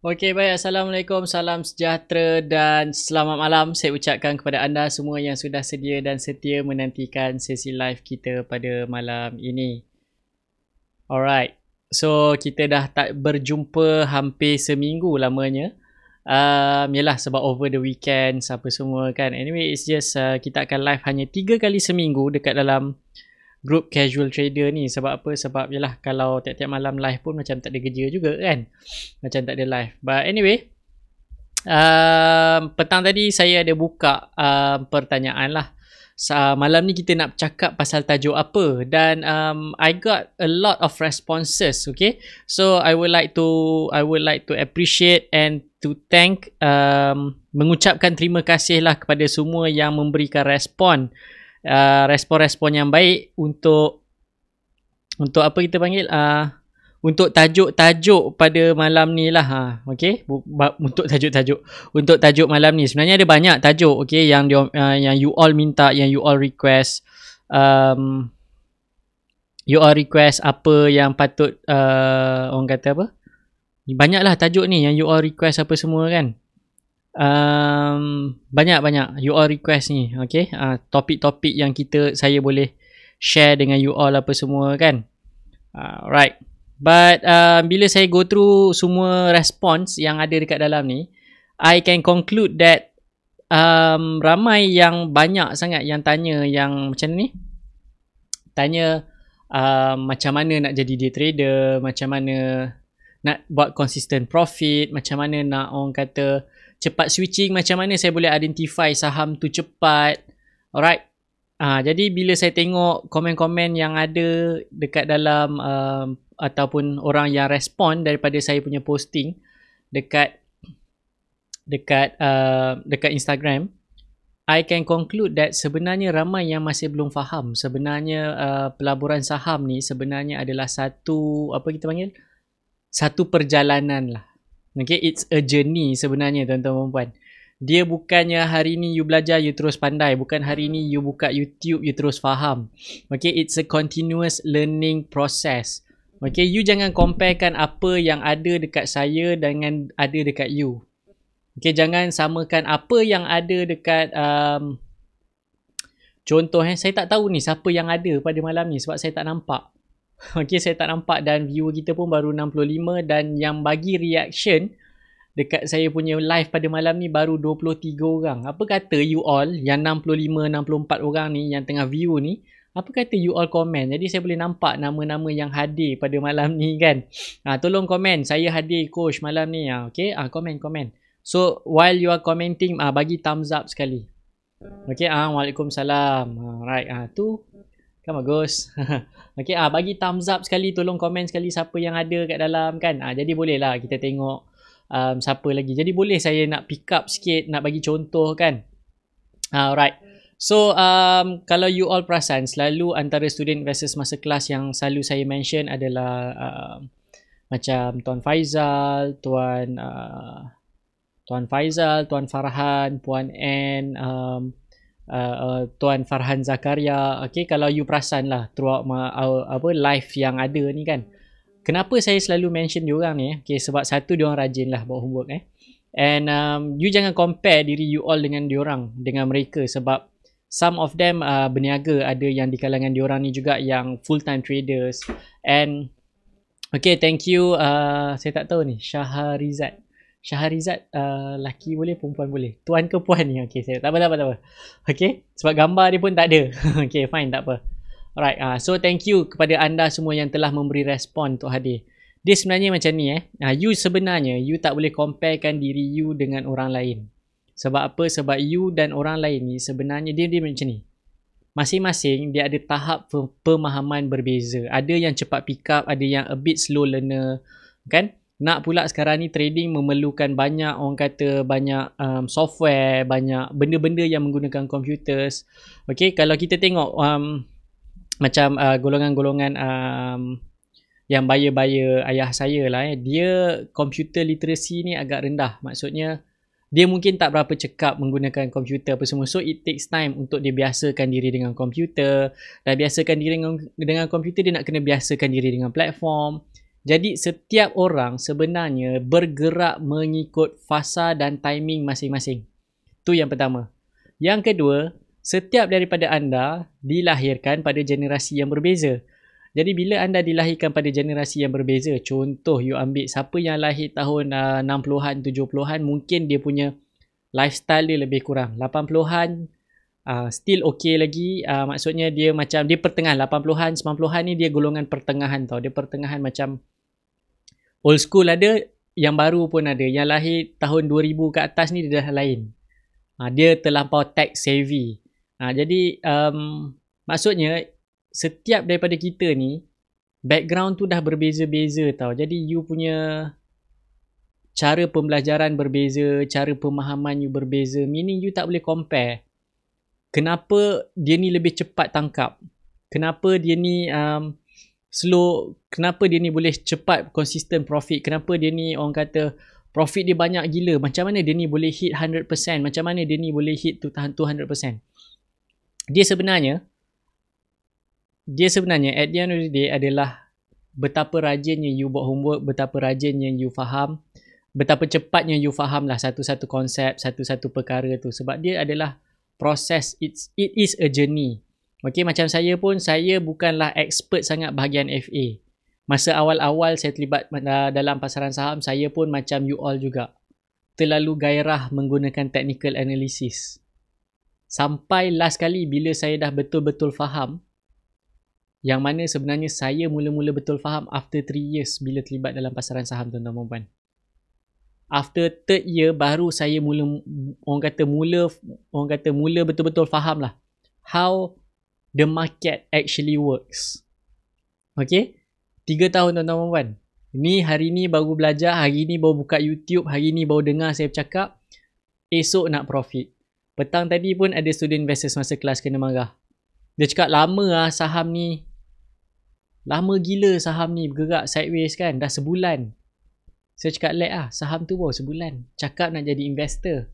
Okey, baik. Assalamualaikum, salam sejahtera dan selamat malam. Saya ucapkan kepada anda semua yang sudah sedia dan setia menantikan sesi live kita pada malam ini. Alright, so kita dah tak berjumpa hampir seminggu lamanya. Yelah sebab over the weekend apa semua kan. Anyway, it's just kita akan live hanya 3 kali seminggu dekat dalam group casual trader ni. Sebab apa? Sebab yelah kalau tiap-tiap malam live pun macam tak ada kerja juga kan. Macam tak ada live. But anyway, petang tadi saya ada buka pertanyaan lah. Malam ni kita nak cakap pasal tajuk apa, dan I got a lot of responses. Okay, so I would like to appreciate and to thank, mengucapkan terima kasih lah kepada semua yang memberikan respon yang baik untuk apa kita panggil, untuk tajuk-tajuk pada malam ni lah. Okay, untuk tajuk malam ni sebenarnya ada banyak tajuk, okay, yang you all minta, yang you all request, apa yang patut, orang kata apa, banyaklah tajuk ni yang you all request apa semua kan. Banyak you all request ni. Okay, topik-topik yang saya boleh share dengan you all apa semua kan. Right, but bila saya go through semua response yang ada dekat dalam ni, I can conclude that ramai yang banyak sangat yang tanya yang macam ni. Tanya macam mana nak jadi day trader, macam mana nak buat consistent profit, macam mana nak orang kata cepat switching, macam mana saya boleh identify saham tu cepat. Alright. Jadi bila saya tengok komen-komen yang ada dekat dalam ataupun orang yang respon daripada saya punya posting dekat Instagram, I can conclude that sebenarnya ramai yang masih belum faham. Sebenarnya pelaburan saham ni sebenarnya adalah satu, apa kita panggil, satu perjalanan lah. Okay, it's a journey sebenarnya tuan-tuan dan puan. Dia bukannya hari ni you belajar you terus pandai, bukan hari ni you buka YouTube you terus faham. Okay, it's a continuous learning process. Okay, you jangan comparekan apa yang ada dekat saya dengan ada dekat you. Okay, jangan samakan apa yang ada dekat contoh saya tak tahu ni siapa yang ada pada malam ni sebab saya tak nampak. Okay, saya tak nampak dan viewer kita pun baru 65, dan yang bagi reaction dekat saya punya live pada malam ni baru 23 orang. Apa kata you all yang 65-64 orang ni yang tengah view ni, apa kata you all komen? Jadi saya boleh nampak nama-nama yang hadir pada malam ni kan. Tolong komen, saya hadir coach malam ni. Okay, komen. So while you are commenting, bagi thumbs up sekali. Okay, Waalaikumsalam. Right, tu kan bagus. Okay, bagi thumbs up sekali, tolong komen sekali siapa yang ada kat dalam kan. Jadi boleh lah kita tengok siapa lagi. Jadi boleh saya nak pick up sikit, nak bagi contoh kan. Alright. So kalau you all perasan, selalu antara student versus masa kelas yang selalu saya mention adalah macam Tuan Faizal, Tuan Farhan, Puan N, Tuan Farhan Zakaria. Okay, kalau you perasan lah throughout live yang ada ni kan, kenapa saya selalu mention diorang ni? Okay, sebab satu, diorang rajin lah buat homework and you jangan compare diri you all dengan diorang, dengan mereka, sebab some of them berniaga, ada yang di kalangan diorang ni juga yang full time traders. And okay, thank you. Saya tak tahu ni, Syaharizat, laki boleh, perempuan boleh, tuan ke puan ni? Okay, saya tak apa. Okay, sebab gambar dia pun tak ada. Okay, fine, tak apa. Alright, so thank you kepada anda semua yang telah memberi respon untuk hadir. Dia sebenarnya macam ni you tak boleh comparekan diri you dengan orang lain. Sebab apa? Sebab you dan orang lain ni sebenarnya dia macam ni. Masing-masing dia ada tahap pemahaman berbeza. Ada yang cepat pick up, ada yang a bit slow learner kan. Nak pula sekarang ni trading memerlukan banyak, orang kata banyak software, banyak benda-benda yang menggunakan computers. Okay, kalau kita tengok macam golongan-golongan yang buyer-buyer ayah saya lah, dia computer literacy ni agak rendah. Maksudnya dia mungkin tak berapa cekap menggunakan komputer apa semua. So it takes time untuk dia biasakan diri dengan komputer. Dah biasakan diri dengan komputer, dia nak kena biasakan diri dengan platform. Jadi setiap orang sebenarnya bergerak mengikut fasa dan timing masing-masing. Tu yang pertama. Yang kedua, setiap daripada anda dilahirkan pada generasi yang berbeza. Jadi bila anda dilahirkan pada generasi yang berbeza, contoh you ambil siapa yang lahir tahun 60-an, 70-an, mungkin dia punya lifestyle dia lebih kurang. 80-an still okay lagi, maksudnya dia macam dia pertengahan. 80-an, 90-an ni dia golongan pertengahan tau. Dia pertengahan macam old school ada, yang baru pun ada. Yang lahir tahun 2000 ke atas ni dia dah lain. Dia terlampau tech savvy. Jadi maksudnya setiap daripada kita ni background tu dah berbeza-beza tau. Jadi you punya cara pembelajaran berbeza, cara pemahaman you berbeza. Meaning you tak boleh compare. Kenapa dia ni lebih cepat tangkap? Kenapa dia ni slow? Kenapa dia ni boleh cepat consistent profit? Kenapa dia ni orang kata profit dia banyak gila? Macam mana dia ni boleh hit 100%? Macam mana dia ni boleh hit 200%? Dia sebenarnya at the end of the day adalah betapa rajinnya you buat homework, betapa rajinnya you faham, betapa cepatnya you faham lah satu-satu konsep, satu-satu perkara tu. Sebab dia adalah proses, it is a journey. Okay, macam saya pun, saya bukanlah expert sangat bahagian FA. Masa awal-awal saya terlibat dalam pasaran saham, saya pun macam you all juga. Terlalu gairah menggunakan technical analysis. Sampai last kali bila saya dah betul-betul faham, yang mana sebenarnya saya mula-mula betul faham after 3 years bila terlibat dalam pasaran saham, tuan-tuan dan puan. After 3rd year baru saya mula betul-betul faham lah how the market actually works. Okay, 3 tahun tuan-tuan dan puan. Ni hari ni baru belajar, hari ni baru buka YouTube, hari ni baru dengar saya bercakap, esok nak profit. Petang tadi pun ada student investors masa kelas kena marah. Dia cakap lama lah saham ni. Lama gila saham ni bergerak sideways kan. Dah sebulan. Saya cakap saham tu baru sebulan. Cakap nak jadi investor.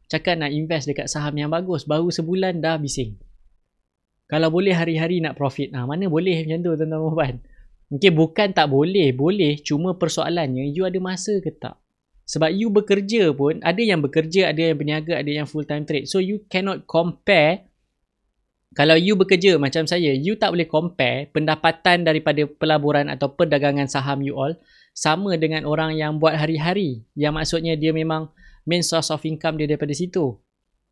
Cakap nak invest dekat saham yang bagus. Baru sebulan dah bising. Kalau boleh hari-hari nak profit. Mana boleh macam tu tuan-tuan dan puan. Mungkin bukan tak boleh. Boleh. Cuma persoalannya you ada masa ke tak? Sebab you bekerja pun. Ada yang bekerja, ada yang berniaga, ada yang full time trade. So you cannot compare. Kalau you bekerja macam saya, you tak boleh compare pendapatan daripada pelaburan atau perdagangan saham you all sama dengan orang yang buat hari-hari. Yang maksudnya dia memang main source of income dia daripada situ.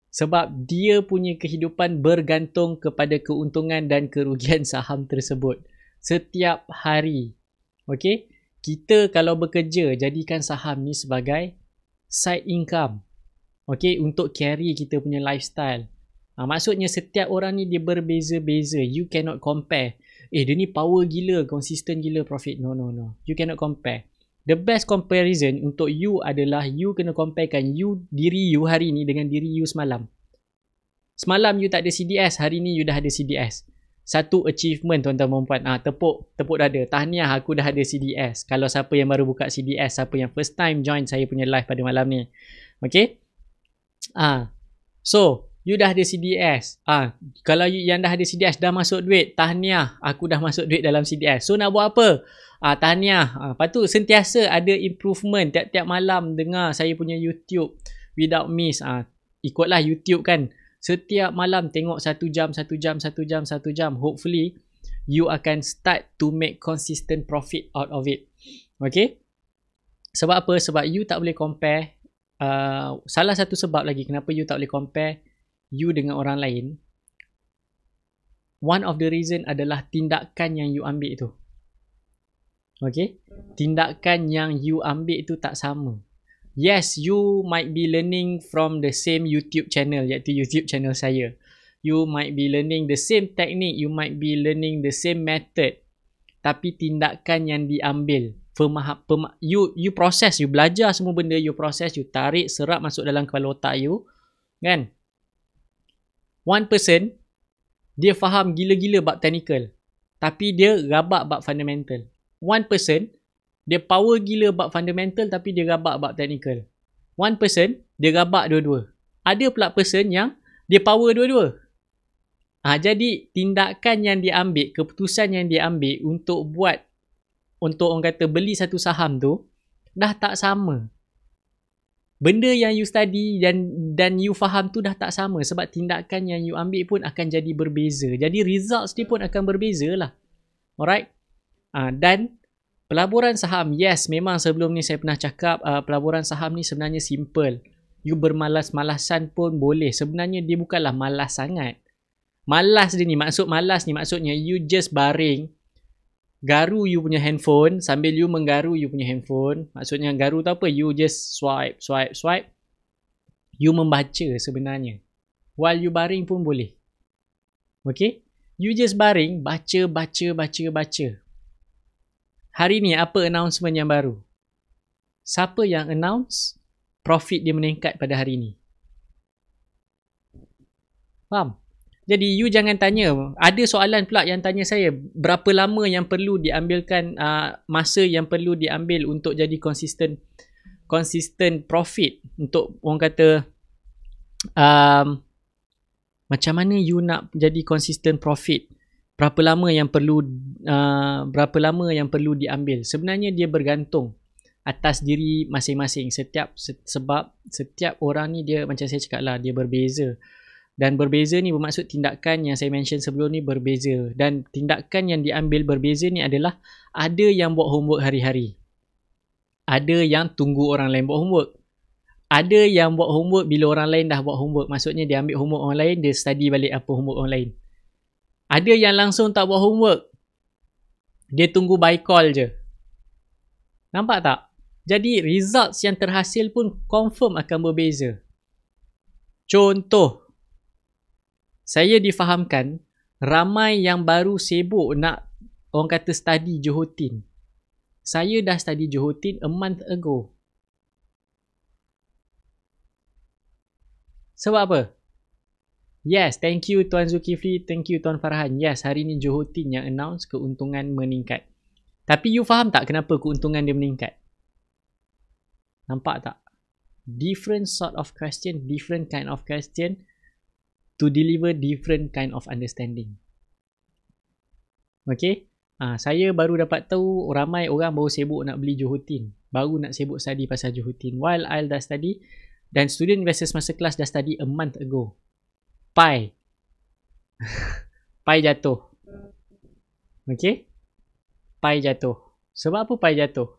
Sebab dia punya kehidupan bergantung kepada keuntungan dan kerugian saham tersebut. Setiap hari. Okay? Kita kalau bekerja, jadikan saham ni sebagai side income. Okay? Untuk carry kita punya lifestyle. Maksudnya setiap orang ni dia berbeza-beza. You cannot compare. Dia ni power gila, consistent gila profit. No. You cannot compare. The best comparison untuk you adalah you kena comparekan diri you hari ni dengan diri you semalam. Semalam you tak ada CDS, hari ni you dah ada CDS. Satu achievement tuan-tuan dan puan. Tepuk dada. Tahniah aku dah ada CDS. Kalau siapa yang baru buka CDS, siapa yang first time join saya punya live pada malam ni. Okay? So, you dah ada CDS. Kalau you yang dah ada CDS dah masuk duit, tahniah, aku dah masuk duit dalam CDS. So nak buat apa? Tahniah. Lepas tu sentiasa ada improvement. Tiap-tiap malam dengar saya punya YouTube without miss. Ikutlah YouTube kan. Setiap malam tengok 1 jam. Hopefully you akan start to make consistent profit out of it. Okay? Sebab apa? Sebab you tak boleh compare. Salah satu sebab lagi kenapa you tak boleh compare you dengan orang lain, one of the reason adalah tindakan yang you ambil tu. Okay? Tindakan yang you ambil tu tak sama. Yes, you might be learning from the same YouTube channel, iaitu YouTube channel saya. You might be learning the same technique, you might be learning the same method. Tapi tindakan yang diambil, you proses, you belajar semua benda, you proses, you tarik, serap masuk dalam kepala otak you, kan? One person, dia faham gila-gila bab technical, tapi dia rabak bab fundamental. One person, dia power gila bab fundamental, tapi dia rabak bab technical. One person, dia rabak dua-dua. Ada pula person yang dia power dua-dua. Jadi tindakan yang dia ambil, keputusan yang dia ambil untuk orang kata beli satu saham tu, dah tak sama. Benda yang you study dan you faham tu dah tak sama, sebab tindakan yang you ambil pun akan jadi berbeza. Jadi results dia pun akan berbeza lah. Alright? Dan pelaburan saham, yes, memang sebelum ni saya pernah cakap, pelaburan saham ni sebenarnya simple. You bermalas-malasan pun boleh. Sebenarnya dia bukanlah malas sangat. Malas dia ni, maksudnya you just baring, garu you punya handphone, sambil you menggaru you punya handphone. Maksudnya garu tu apa? You just swipe. You membaca sebenarnya. While you baring pun boleh. Okay? You just baring, baca. Hari ni apa announcement yang baru? Siapa yang announce profit dia meningkat pada hari ni? Faham? Jadi you jangan tanya. Ada soalan pula yang tanya saya, berapa lama yang perlu diambilkan, masa yang perlu diambil untuk jadi consistent profit, untuk orang kata macam mana you nak jadi consistent profit, berapa lama yang perlu diambil. Sebenarnya dia bergantung atas diri masing-masing. Sebab setiap orang ni dia, macam saya cakap lah, dia berbeza. Dan berbeza ni bermaksud tindakan yang saya mention sebelum ni berbeza. Dan tindakan yang diambil berbeza ni adalah, ada yang buat homework hari-hari, ada yang tunggu orang lain buat homework, ada yang buat homework bila orang lain dah buat homework. Maksudnya dia ambil homework orang lain, dia study balik apa homework orang lain. Ada yang langsung tak buat homework, dia tunggu by call je. Nampak tak? Jadi results yang terhasil pun confirm akan berbeza. Contoh, saya difahamkan ramai yang baru sibuk nak, orang kata, study Johor-tin. Saya dah study Johor-tin a month ago. Sebab apa? Yes, thank you Tuan Zulkifli, thank you Tuan Farhan. Yes, hari ni Johor-tin yang announce keuntungan meningkat. Tapi you faham tak kenapa keuntungan dia meningkat? Nampak tak? Different sort of question, different kind of question to deliver different kind of understanding. Okay? Saya baru dapat tahu ramai orang baru sibuk nak beli Johor-tin, baru nak sibuk study pasal Johor-tin, while I dah study, dan student investors masterclass dah study a month ago. Pai jatuh. Okay? Pai jatuh. Sebab apa pai jatuh?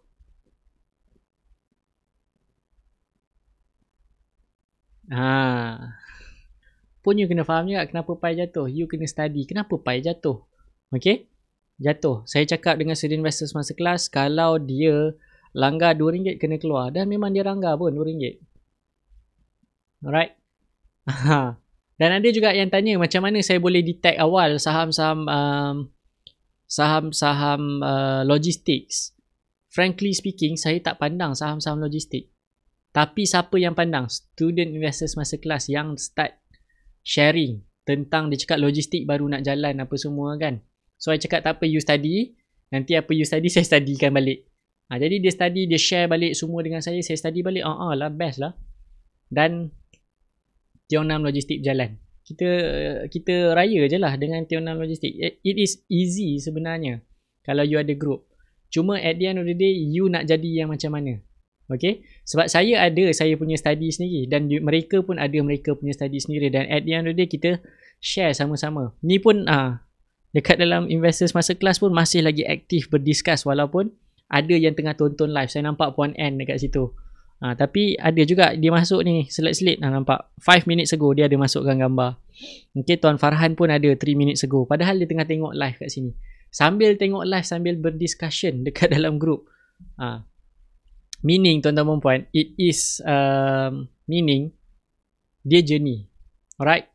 Pun you kena faham juga kenapa pai jatuh. You kena study kenapa pai jatuh. Okay? Jatuh. Saya cakap dengan student investors masterclass, kalau dia langgar RM2 kena keluar. Dan memang dia langgar pun RM2. Alright? Dan ada juga yang tanya macam mana saya boleh detect awal saham-saham logistics. Frankly speaking, saya tak pandang saham-saham logistik. Tapi siapa yang pandang? Student investors masterclass yang start sharing tentang, dia cakap logistik baru nak jalan apa semua kan. So I cakap tak apa, you study. Nanti apa you study, saya studykan balik. Jadi dia study, dia share balik semua dengan saya study balik. Lah best lah. Dan Tiong-Nam logistik berjalan. Kita raya je lah dengan Tiong-Nam logistik. It is easy sebenarnya kalau you ada group. Cuma at the end of the day, you nak jadi yang macam mana. Okay? Sebab saya punya study sendiri, dan mereka pun ada mereka punya study sendiri, dan at the end of the day kita share sama-sama. Ni pun dekat dalam Investors Masterclass pun masih lagi aktif berdiskus, walaupun ada yang tengah tonton live. Saya nampak Puan N dekat situ. Tapi ada juga dia masuk ni selit-selit, nampak 5 minutes ago dia ada masukkan gambar. Okay, Tuan Farhan pun ada 3 minutes ago, padahal dia tengah tengok live kat sini. Sambil tengok live, sambil berdiscussion dekat dalam group. Meaning, tuan-tuan dan puan, it is meaning dia journey. Alright?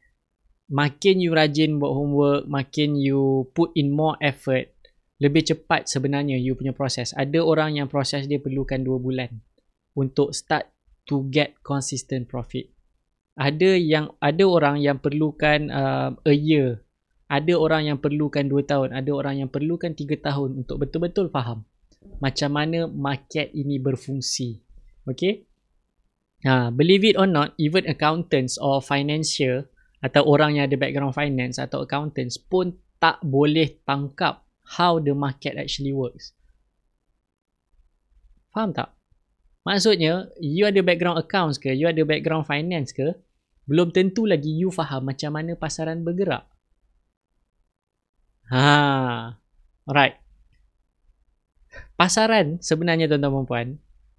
Makin you rajin buat homework, makin you put in more effort, lebih cepat sebenarnya you punya proses. Ada orang yang proses dia perlukan 2 bulan untuk start to get consistent profit. Ada orang yang perlukan a year. Ada orang yang perlukan 2 tahun. Ada orang yang perlukan 3 tahun untuk betul-betul faham macam mana market ini berfungsi. Okay? Believe it or not, even accountants or financial atau orang yang ada background finance atau accountants pun tak boleh tangkap how the market actually works. Faham tak? Maksudnya, you ada background accounts ke, you ada background finance ke, belum tentu lagi you faham macam mana pasaran bergerak. Alright. Pasaran sebenarnya tuan-tuan dan puan,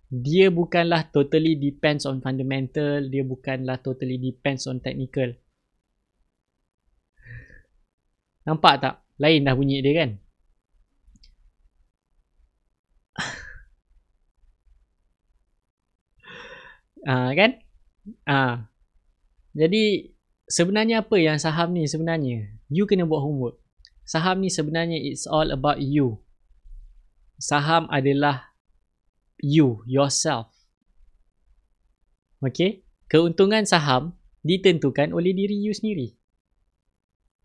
dia bukanlah totally depends on fundamental, dia bukanlah totally depends on technical. Nampak tak? Lain dah bunyi dia kan? Kan? Jadi sebenarnya apa yang saham ni sebenarnya? You kena buat homework. Saham ni sebenarnya it's all about you. Saham adalah you, yourself. Okay? Keuntungan saham ditentukan oleh diri you sendiri.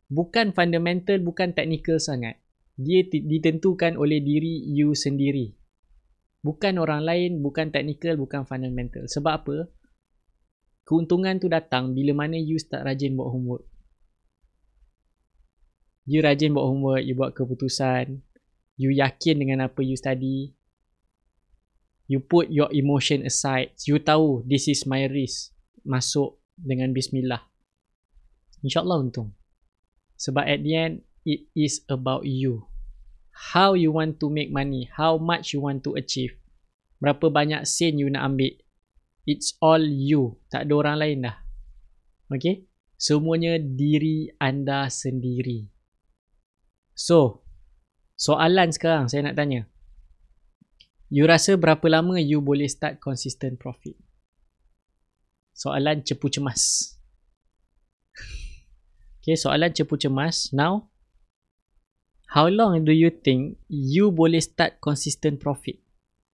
Bukan fundamental, bukan technical sangat. Dia ditentukan oleh diri you sendiri. Bukan orang lain, bukan technical, bukan fundamental. Sebab apa? Keuntungan tu datang bila mana you start rajin buat homework. You rajin buat homework, you buat keputusan, you yakin dengan apa you study, you put your emotion aside, you tahu this is my risk, masuk dengan bismillah. InsyaAllah untung. Sebab at the end, it is about you. How you want to make money, how much you want to achieve, berapa banyak sen you nak ambil, it's all you. Tak ada orang lain dah. Okay? Semuanya diri anda sendiri. So, soalan sekarang saya nak tanya. You rasa berapa lama you boleh start consistent profit? Soalan cepu cemas. Okay, soalan cepu cemas. Now, how long do you think you boleh start consistent profit?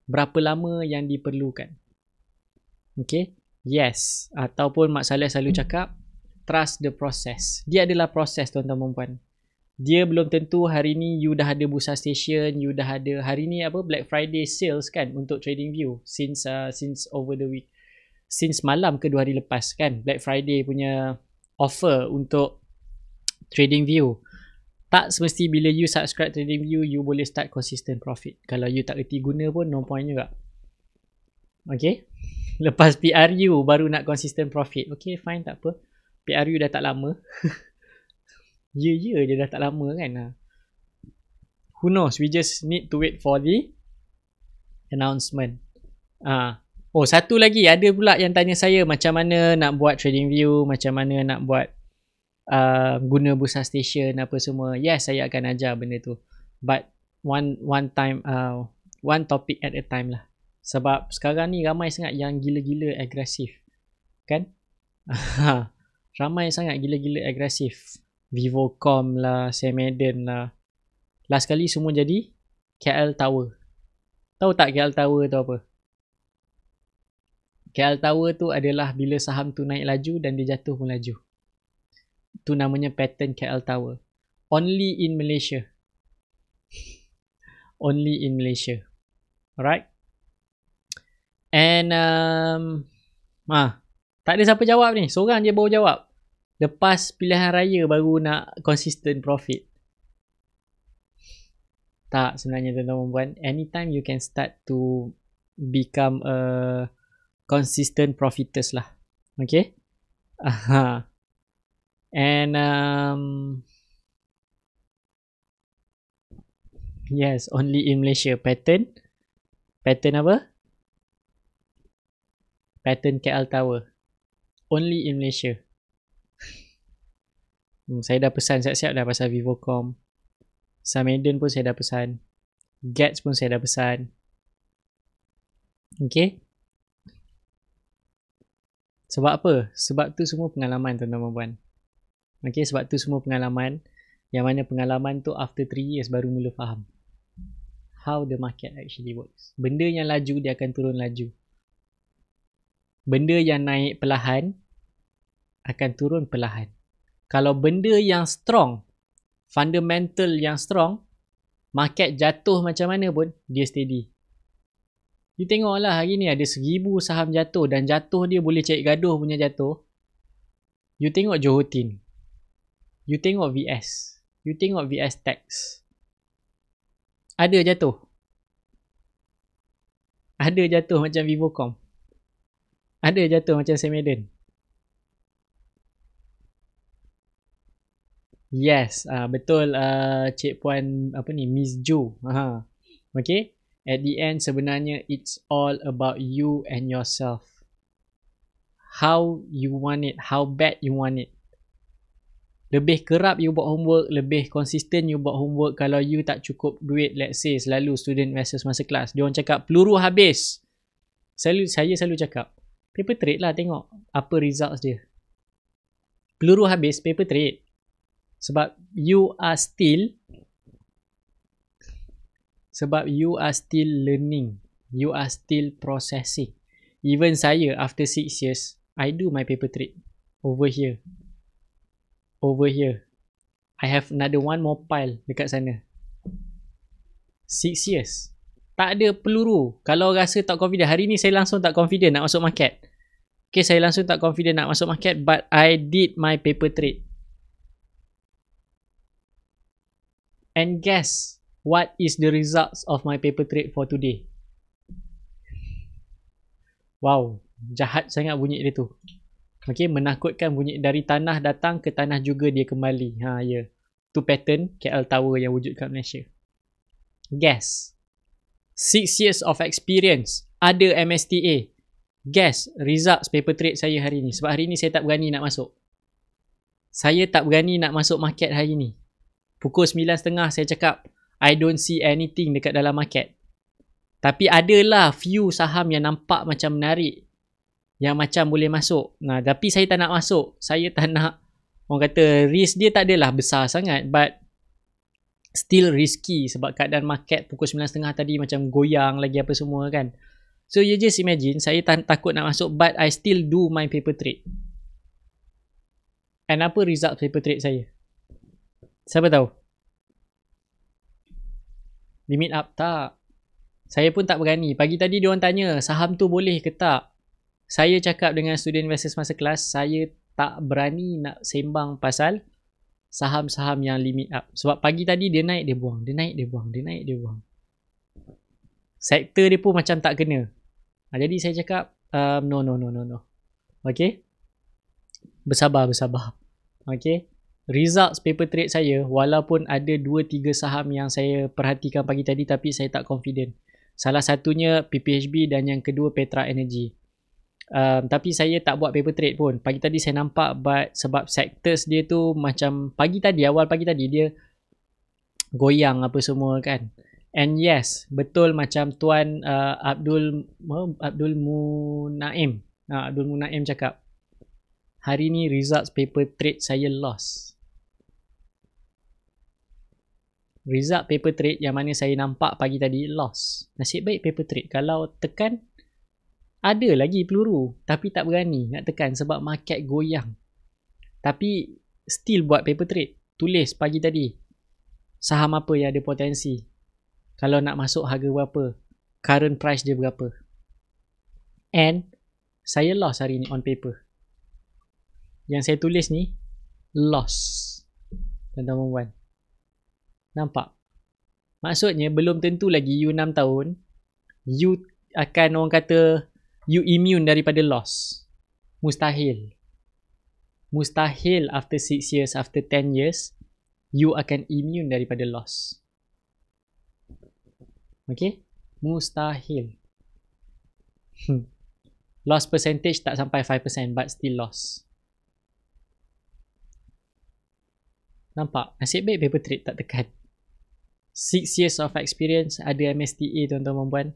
Berapa lama yang diperlukan? Okay, yes. Ataupun Mak Saleh selalu cakap, trust the process. Dia adalah proses tuan-tuan dan puan. Dia belum tentu hari ni you dah ada Bursa Station, you dah ada hari ni apa Black Friday sales kan untuk TradingView since over the week. Since malam ke 2 hari lepas kan Black Friday punya offer untuk TradingView. Tak semesti bila you subscribe TradingView you boleh start consistent profit. Kalau you tak reti guna pun no point juga. Okay. Lepas PRU baru nak consistent profit. Okay, fine, tak apa. PRU dah tak lama. Ya dia dah tak lama kan. Who knows, we just need to wait for the announcement. Oh, satu lagi ada pula yang tanya saya macam mana nak buat TradingView, macam mana nak buat guna Bursa Station apa semua. Yes, saya akan ajar benda tu. But one topic at a time lah. Sebab sekarang ni ramai sangat yang gila-gila agresif. Kan? Ramai sangat gila-gila agresif. Vivocom lah, Semaden lah. Last kali semua jadi KL Tower. Tahu tak KL Tower tu apa? KL Tower tu adalah bila saham tu naik laju dan dia jatuh pun laju. Tu namanya pattern KL Tower. Only in Malaysia. Only in Malaysia. Alright? And tak ada siapa jawab ni. Seorang je baru jawab. Lepas pilihan raya baru nak consistent profit. Tak, sebenarnya tuan-tuan dan puan, anytime you can start to become a consistent profiters lah. Okay? And yes, only in Malaysia. Pattern apa? Pattern KL Tower. Only in Malaysia. Saya dah pesan siap-siap dah pasal Vivocom. Samaden pun saya dah pesan. Gats pun saya dah pesan. Okay. Sebab apa? Sebab tu semua pengalaman tuan-tuan dan puan. Okay, sebab tu semua pengalaman. Yang mana pengalaman tu after 3 years baru mula faham. how the market actually works. Benda yang laju dia akan turun laju. Benda yang naik perlahan akan turun perlahan. Kalau benda yang strong, fundamental yang strong, market jatuh macam mana pun dia steady. You tengoklah hari ni ada 1000 saham jatuh dan jatuh dia boleh cari gaduh punya jatuh. You tengok Johor Tin. You tengok VS. You tengok VS Tax. Ada jatuh. Ada jatuh macam Vivocom. Ada jatuh macam Semedan. Yes, betul Cik Puan Miss Jo. Okay. At the end sebenarnya it's all about you and yourself. How you want it, how bad you want it. Lebih kerap you buat homework, lebih konsisten you buat homework. Kalau you tak cukup duit, let's say selalu student versus masa kelas, dia orang cakap peluru habis. Saya selalu cakap paper trade lah, tengok apa results dia. Peluru habis, paper trade. Sebab you are still learning. You are still processing. Even saya, after 6 years, I do my paper trade. Over here. I have another one more pile dekat sana. 6 years. Tak ada peluru. Kalau rasa tak confident, hari ni saya langsung tak confident nak masuk market. Okay, saya langsung tak confident nak masuk market, but I did my paper trade. And guess what is the results of my paper trade for today? Wow, jahat sangat bunyi dia tu. Okay, menakutkan bunyi. Dari tanah datang ke tanah juga dia kembali. Ya. Tu pattern KL Tower yang wujud kat Malaysia. Guess. 6 years of experience. Ada MSTA. Guess results paper trade saya hari ni. Sebab hari ni saya tak berani nak masuk. Saya tak berani nak masuk market hari ni. Pukul 9.30 saya cakap, I don't see anything dekat dalam market. Tapi adalah few saham yang nampak macam menarik. Yang macam boleh masuk. Tapi saya tak nak masuk. Saya tak nak, orang kata risk dia tak adalah besar sangat. But still risky. Sebab keadaan market pukul 9.30 tadi macam goyang lagi apa semua kan. So you just imagine, saya takut nak masuk. But I still do my paper trade. And apa result paper trade saya? Siapa tahu? Limit up tak? Saya pun tak berani. Pagi tadi diorang tanya, saham tu boleh ke tak? Saya cakap dengan student versus masa kelas, saya tak berani nak sembang pasal saham-saham yang limit up. Sebab pagi tadi dia naik, dia buang. Dia naik, dia buang. Dia naik, dia buang. Sektor dia pun macam tak kena. Jadi saya cakap, no. Okay? Bersabar. Okay? Results paper trade saya, walaupun ada 2-3 saham yang saya perhatikan pagi tadi, tapi saya tak confident. Salah satunya PPHB dan yang kedua Petra Energy. Tapi saya tak buat paper trade pun. Pagi tadi saya nampak, but sebab sectors dia tu macam awal pagi tadi dia goyang apa semua kan. And yes, betul macam Tuan Abdul Munaim. Abdul Munaim cakap, hari ni results paper trade saya loss. Result paper trade yang mana saya nampak pagi tadi loss. Nasib baik paper trade. Kalau tekan, ada lagi peluru. Tapi tak berani nak tekan sebab market goyang. Tapi still buat paper trade. Tulis pagi tadi, saham apa yang ada potensi. Kalau nak masuk harga berapa. Current price dia berapa. And saya loss hari ni on paper. Yang saya tulis ni, loss. Tuan-tuan. Nampak? Maksudnya belum tentu lagi you 6 tahun, you akan, orang kata, you immune daripada loss. Mustahil. Mustahil after 6 years, after 10 years, you akan immune daripada loss. Okay? Mustahil. Loss percentage tak sampai 5%, but still loss. Nampak? Nasib baik paper trade tak tekan. 6 years of experience, ada MSTA tuan-tuan dan puan.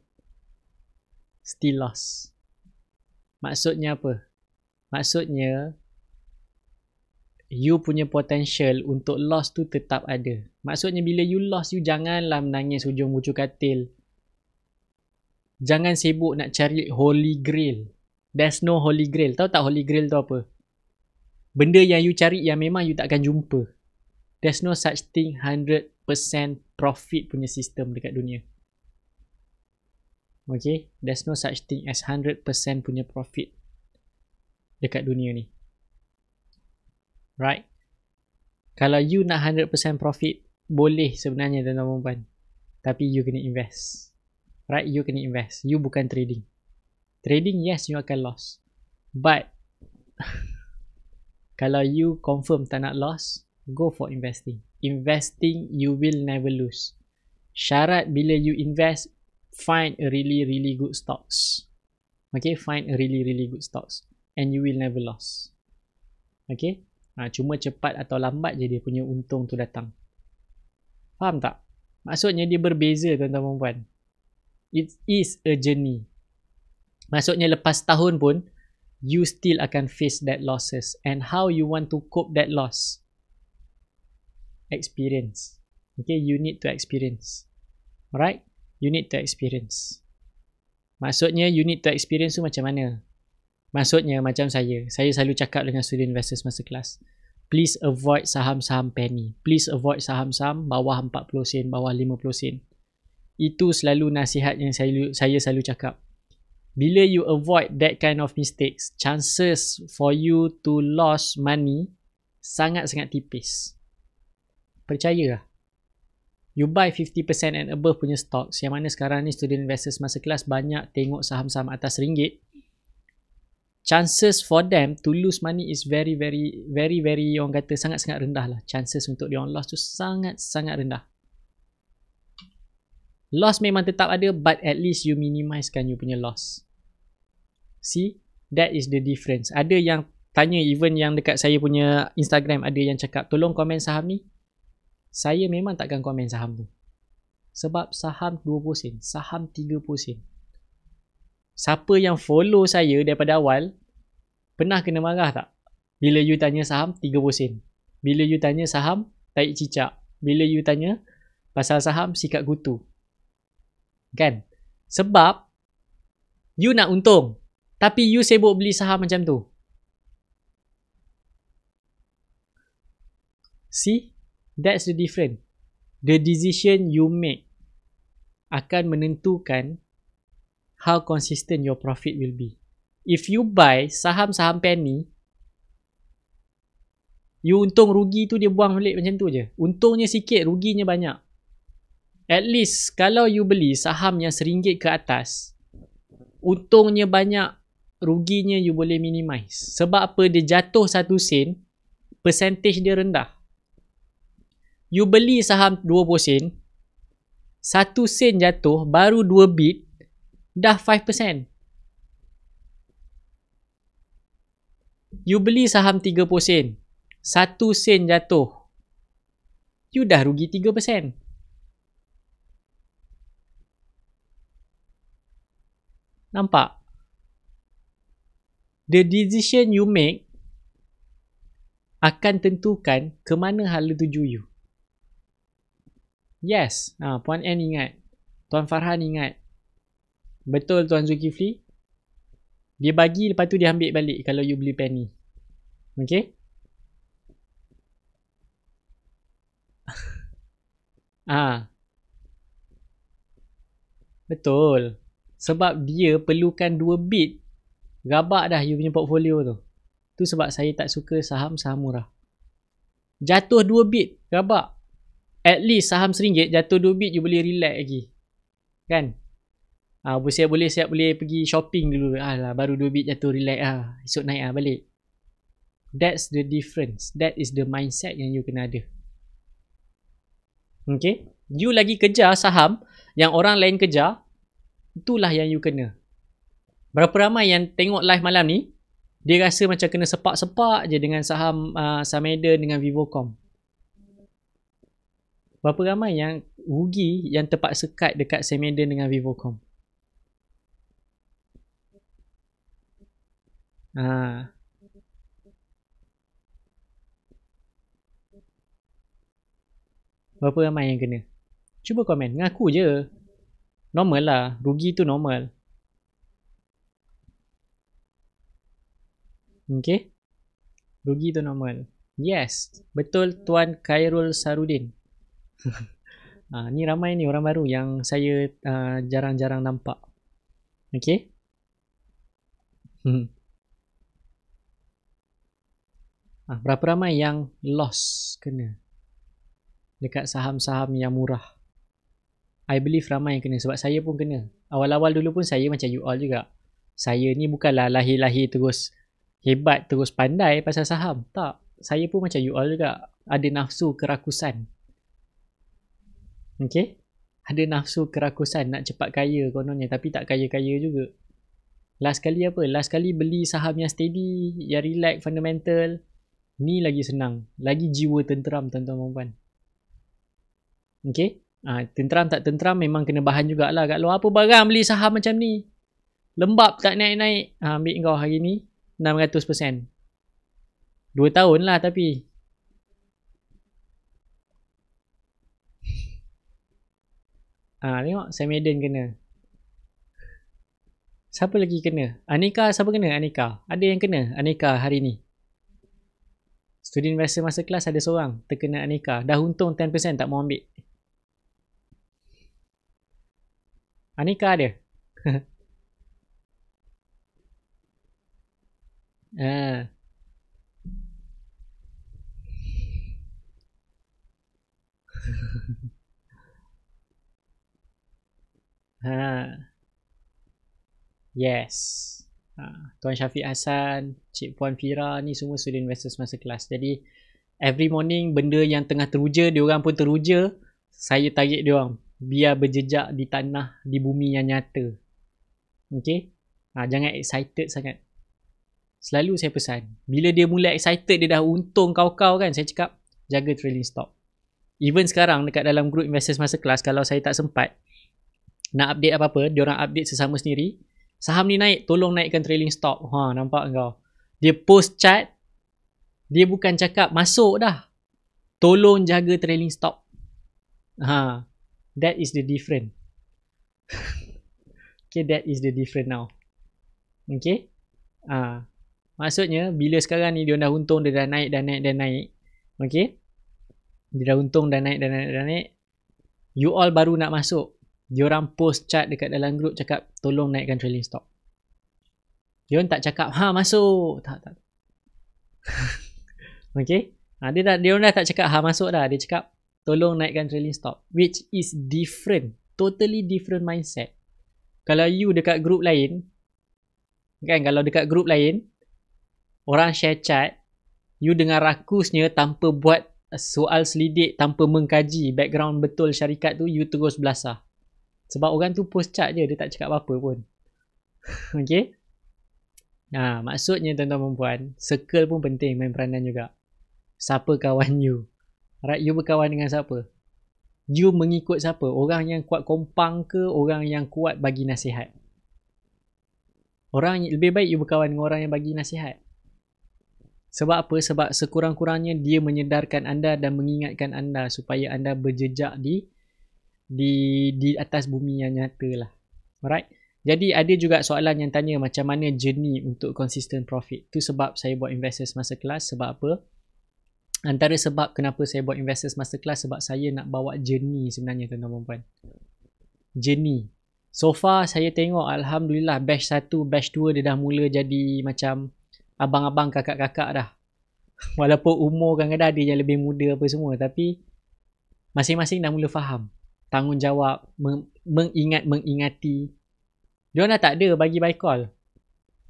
Still loss. Maksudnya apa? Maksudnya you punya potential untuk loss tu tetap ada. Maksudnya bila you loss, you janganlah menangis hujung bucu katil. Jangan sibuk nak cari holy grail. There's no holy grail. Tahu tak holy grail tu apa? Benda yang you cari yang memang you takkan jumpa. There's no such thing 100% profit punya sistem dekat dunia. Okay? There's no such thing as 100% punya profit dekat dunia ni. Right? Kalau you nak 100% profit, boleh sebenarnya tuan-tuan dan puan. Tapi you kena invest. Right? You kena invest. You bukan trading. Trading, yes, you akan loss. But kalau you confirm tak nak loss, go for investing. Investing, you will never lose. Syarat bila you invest, find a really, really good stocks. Okay? Find a really, really good stocks. And you will never loss. Okay? Cuma cepat atau lambat je dia punya untung tu datang. Faham tak? Maksudnya dia berbeza tuan-tuan dan puan. It is a journey. Maksudnya lepas tahun pun, you still akan face that losses. And how you want to cope that loss? Experience. Okay, you need to experience. Alright? You need to experience. Maksudnya you need to experience tu macam mana? Maksudnya macam saya selalu cakap dengan student investors masa kelas, please avoid saham-saham penny. Please avoid saham-saham bawah 40 sen, bawah 50 sen. Itu selalu nasihat yang saya selalu cakap. Bila you avoid that kind of mistakes, chances for you to lose money sangat-sangat tipis. Percayalah. You buy 50% and above punya stocks, yang mana sekarang ni student investors masa kelas banyak tengok saham-saham atas RM1. Chances for them to lose money is very orang kata sangat-sangat rendah lah. Chances untuk dia orang loss tu sangat-sangat rendah. Loss memang tetap ada, but at least you minimizekan you punya loss. See? That is the difference. Ada yang tanya, even yang dekat saya punya Instagram, ada yang cakap, tolong komen saham ni. Saya memang takkan komen saham tu. Sebab saham 20 sen, saham 30 sen. Siapa yang follow saya daripada awal, pernah kena marah tak? Bila you tanya saham 30 sen. Bila you tanya saham tarik cicak. Bila you tanya pasal saham sikat kutu. Kan? Sebab you nak untung. Tapi you sibuk beli saham macam tu. See? That's the difference. The decision you make akan menentukan how consistent your profit will be. If you buy saham-saham penny, you untung rugi tu dia buang balik macam tu je. Untungnya sikit, ruginya banyak. At least kalau you beli saham yang RM1 ke atas, untungnya banyak, ruginya you boleh minimize. Sebab apa? Dia jatuh 1 sen, percentage dia rendah. You beli saham 20 sen, 1 sen jatuh, baru 2 bit, dah 5%. You beli saham 30 sen, 1 sen jatuh, you dah rugi 3%. Nampak? The decision you make akan tentukan ke mana hala tuju you. Yes, Puan N ingat, Tuan Farhan ingat. Betul Tuan Zulkifli. Dia bagi, lepas tu dia ambil balik kalau you beli penny. Okay? Betul. Sebab dia perlukan 2 bit. Rabak dah you punya portfolio tu. Tu sebab saya tak suka saham-saham murah. Jatuh 2 bit, rabak. At least saham RM1 jatuh 2 bit you boleh relax lagi. Kan? Siap boleh pergi shopping dulu. Alah, baru 2 bit jatuh, relax esok naik balik. That's the difference. That is the mindset yang you kena ada. Okay? You lagi kejar saham yang orang lain kejar, itulah yang you kena. Berapa ramai yang tengok live malam ni, dia rasa macam kena sepak-sepak je dengan saham Sameda dengan Vivocom. Berapa ramai yang rugi yang terpaksa cut dekat Sameda dengan Vivocom. Berapa ramai yang kena? Cuba komen. Ngaku je. Normal lah. Rugi tu normal. Okay. Rugi tu normal. Yes. Betul Tuan Khairul Sarudin. Ni ramai ni orang baru yang saya jarang-jarang nampak. Okay. Berapa ramai yang loss kena dekat saham-saham yang murah? I believe ramai yang kena sebab saya pun kena. Awal-awal dulu pun saya macam you all juga. Saya ni bukanlah lahir-lahir terus hebat, terus pandai pasal saham. Tak. Saya pun macam you all juga. Ada nafsu kerakusan. Okay? Ada nafsu kerakusan nak cepat kaya kononnya. Tapi tak kaya-kaya juga. Last kali apa? Last kali beli saham yang steady, yang relax, fundamental. Ni lagi senang. Lagi jiwa tenteram tuan-tuan dan puan. Okay? Tenteram tak tenteram memang kena bahan jugalah kat luar. Apa barang beli saham macam ni? Lembab tak naik-naik. Ambil kau hari ni 600%. 2 tahun lah tapi. Tengok Sam Eden kena. Siapa lagi kena? Aneka siapa kena? Aneka. Ada yang kena Aneka hari ni. Student investor masa kelas ada seorang terkena Aneka. Dah untung 10% tak mau ambil. Aneka ada. Yes. Tuan Syafiq Hassan, Cik Puan Fira ni semua student investors masa kelas. Jadi every morning benda yang tengah teruja, diorang pun teruja, saya tarik diorang biar berjejak di tanah, di bumi yang nyata. Okay? Jangan excited sangat. Selalu saya pesan, bila dia mula excited, dia dah untung kau-kau kan, saya cakap jaga trailing stop. Even sekarang dekat dalam group investors masa kelas, kalau saya tak sempat nak update apa-apa, diorang update sesama sendiri. Saham ni naik, tolong naikkan trailing stop. Nampak kau? Dia post chart, dia bukan cakap masuk dah. Tolong jaga trailing stop. That is the different. Okay, that is the different now. Okay? Maksudnya, bila sekarang ni dia dah untung, dia dah naik. Okay? Dia dah untung, dah naik. You all baru nak masuk. Diorang post chat dekat dalam grup cakap tolong naikkan trailing stop. Diorang tak cakap masuk. Tak. Okay. Diorang dah tak cakap masuk dah. Dia cakap tolong naikkan trailing stop. Which is different. Totally different mindset. Kalau you dekat grup lain, kan, kalau dekat grup lain orang share chat, you dengar rakusnya tanpa buat soal selidik, tanpa mengkaji background betul syarikat tu, you terus belasah. Sebab orang tu post chart je, dia tak cakap apa-apa pun. Okay? Maksudnya tuan-tuan dan puan, circle pun penting, main peranan juga. Siapa kawan you? Right, you berkawan dengan siapa? You mengikut siapa? Orang yang kuat kompang ke? Orang yang kuat bagi nasihat? Lebih baik you berkawan dengan orang yang bagi nasihat. Sebab apa? Sebab sekurang-kurangnya dia menyedarkan anda dan mengingatkan anda supaya anda berjejak di atas bumi yang nyata lah. Alright. Jadi ada juga soalan yang tanya macam mana journey untuk consistent profit. Tu sebab saya buat investors masterclass. Sebab apa? Antara sebab kenapa saya buat investors masterclass, sebab saya nak bawa journey sebenarnya tuan-tuan dan puan. Journey. So far saya tengok alhamdulillah batch 1, batch 2 dia dah mula jadi macam abang-abang, kakak-kakak dah. Walaupun umur kadang-kadang ada yang lebih muda apa semua, tapi masing-masing dah mula faham tanggungjawab, mengingati. Diorang dah tak ada bagi buy call.